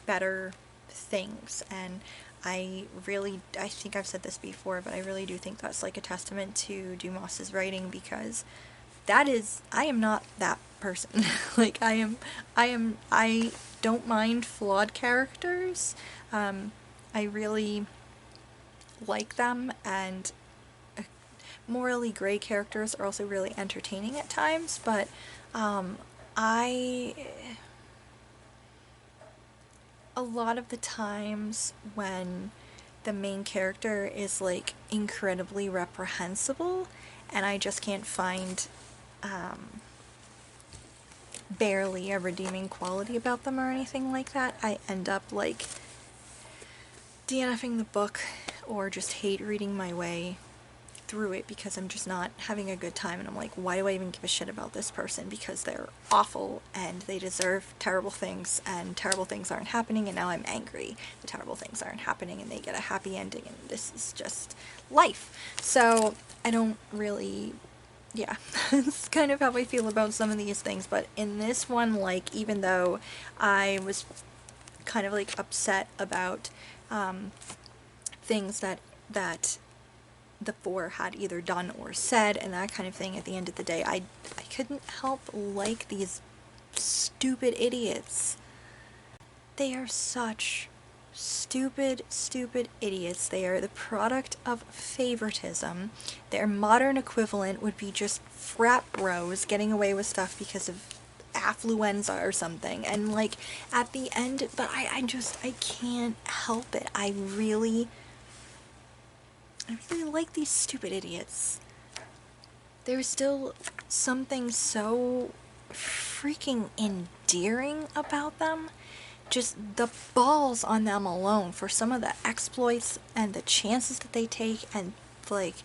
better things. And I think I've said this before, but I really do think that's like a testament to Dumas's writing, because I am not that person. Like, I don't mind flawed characters. I really like them, and morally gray characters are also really entertaining at times, but a lot of the times when the main character is like incredibly reprehensible and I just can't find barely a redeeming quality about them or anything like that, I end up like DNFing the book or just hate reading my way through it because I'm just not having a good time, and I'm like, why do I even give a shit about this person? Because they're awful and they deserve terrible things, and terrible things aren't happening, and now I'm angry the terrible things aren't happening and they get a happy ending, and this is just life. So I don't really, yeah, it's kind of how I feel about some of these things. But in this one, like, even though I was kind of like upset about things that the four had either done or said and that kind of thing, at the end of the day, I couldn't help like these stupid idiots. They are such stupid idiots. They are the product of favoritism. Their modern equivalent would be just frat bros getting away with stuff because of affluenza or something, and like at the end, but I can't help it. I really like these stupid idiots. There's still something so freaking endearing about them just the balls on them alone for some of the exploits and the chances that they take, and like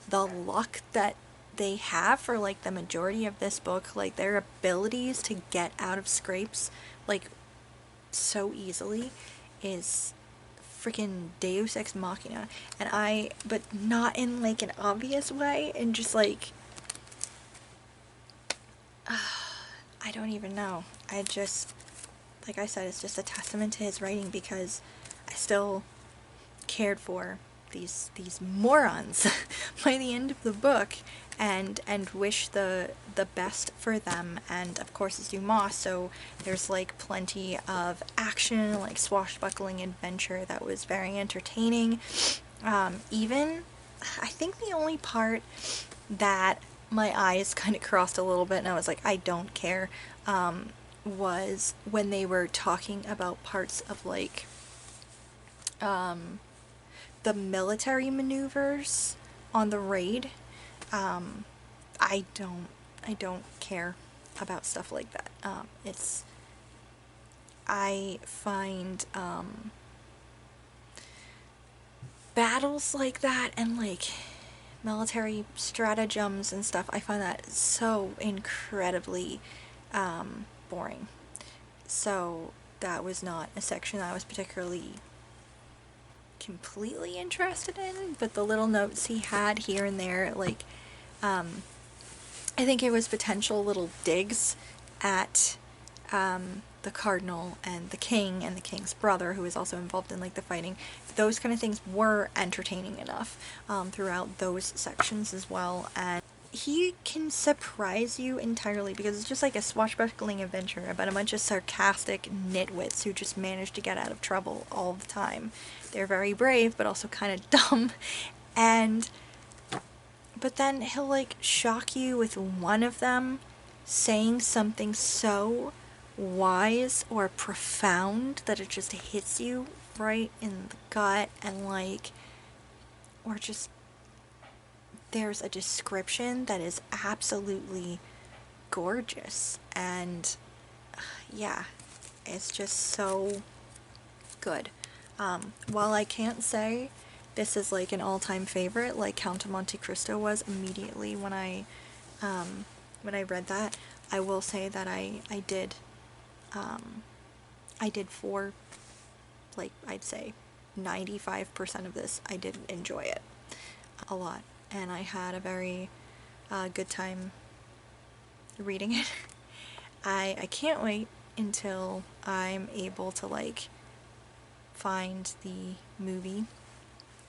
the luck that they have for like the majority of this book, like their abilities to get out of scrapes like so easily is freaking Deus Ex Machina. But not in like an obvious way, and just like I don't even know. I just, like I said, it's just a testament to his writing, because I still cared for these morons by the end of the book, and wish the best for them. And of course it's Dumas, so there's like plenty of action, like swashbuckling adventure that was very entertaining. Even I think the only part that my eyes kind of crossed a little bit and I was like, I don't care, was when they were talking about parts of like the military maneuvers on the raid. I don't care about stuff like that. I find battles like that and like military stratagems and stuff, I find that so incredibly boring. So that was not a section I was particularly completely interested in, but the little notes he had here and there, like I think it was potential little digs at the cardinal and the king's brother, who is also involved in like the fighting. Those kind of things were entertaining enough throughout those sections as well. And he can surprise you entirely, because it's just like a swashbuckling adventure about a bunch of sarcastic nitwits who just manage to get out of trouble all the time. They're very brave, but also kind of dumb. But then he'll like shock you with one of them saying something so wise or profound that it just hits you right in the gut, and like, or just there's a description that is absolutely gorgeous, and yeah, it's just so good. While I can't say this is like an all-time favorite like Count of Monte Cristo was immediately when I read that, I will say that I did for like, I'd say 95% of this, I did enjoy it a lot, and I had a very good time reading it. I can't wait until I'm able to like find the movie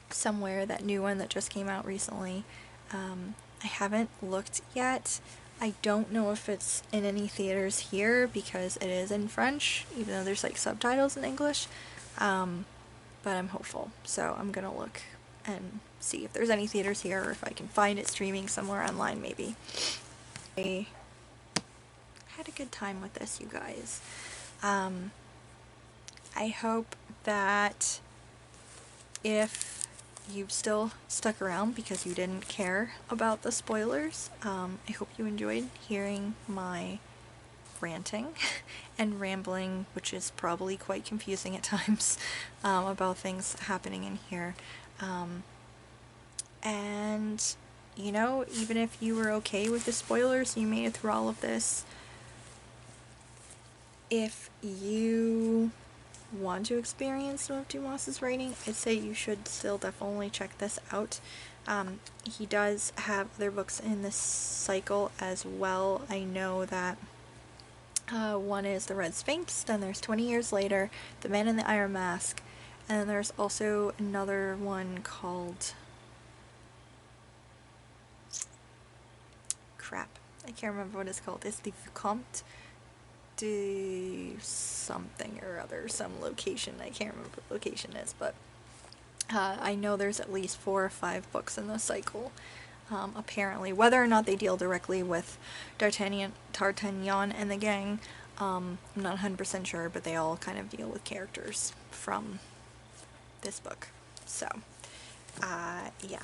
somewhere, that new one that just came out recently. I haven't looked yet. I don't know if it's in any theaters here, because it is in French, even though there's like subtitles in English. But I'm hopeful, so I'm gonna look and see if there's any theaters here, or if I can find it streaming somewhere online maybe. I had a good time with this, you guys. I hope that if you've still stuck around because you didn't care about the spoilers, I hope you enjoyed hearing my ranting and rambling, which is probably quite confusing at times, about things happening in here. And, you know, even if you were okay with the spoilers, you made it through all of this, if you want to experience some of Dumas's writing, I'd say you should still definitely check this out. He does have other books in this cycle as well. I know that one is The Red Sphinx, then there's 20 Years Later, The Man in the Iron Mask, and then there's also another one called... crap, I can't remember what it's called. It's the Vicomte de something or other, some location. I can't remember what the location is, but I know there's at least 4 or 5 books in the cycle, apparently. Whether or not they deal directly with D'Artagnan and the gang, I'm not 100% sure, but they all kind of deal with characters from this book. So, yeah.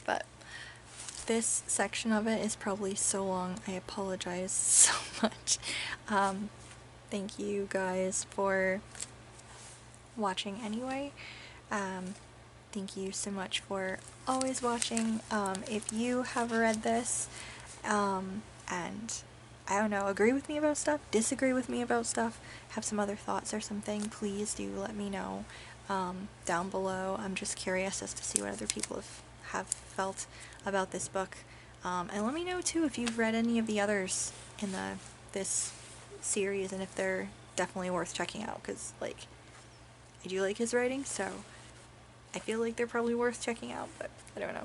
But this section of it is probably so long, I apologize so much. thank you guys for watching anyway. Thank you so much for always watching. If you have read this, and I don't know, agree with me about stuff, disagree with me about stuff, have some other thoughts or something, please do let me know down below. I'm just curious as to see what other people have felt about this book. And let me know too if you've read any of the others in this series and if they're definitely worth checking out, because like I do like his writing, so I feel like they're probably worth checking out, but I don't know.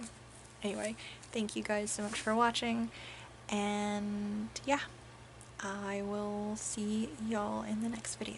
Anyway, thank you guys so much for watching, and yeah, I will see y'all in the next video.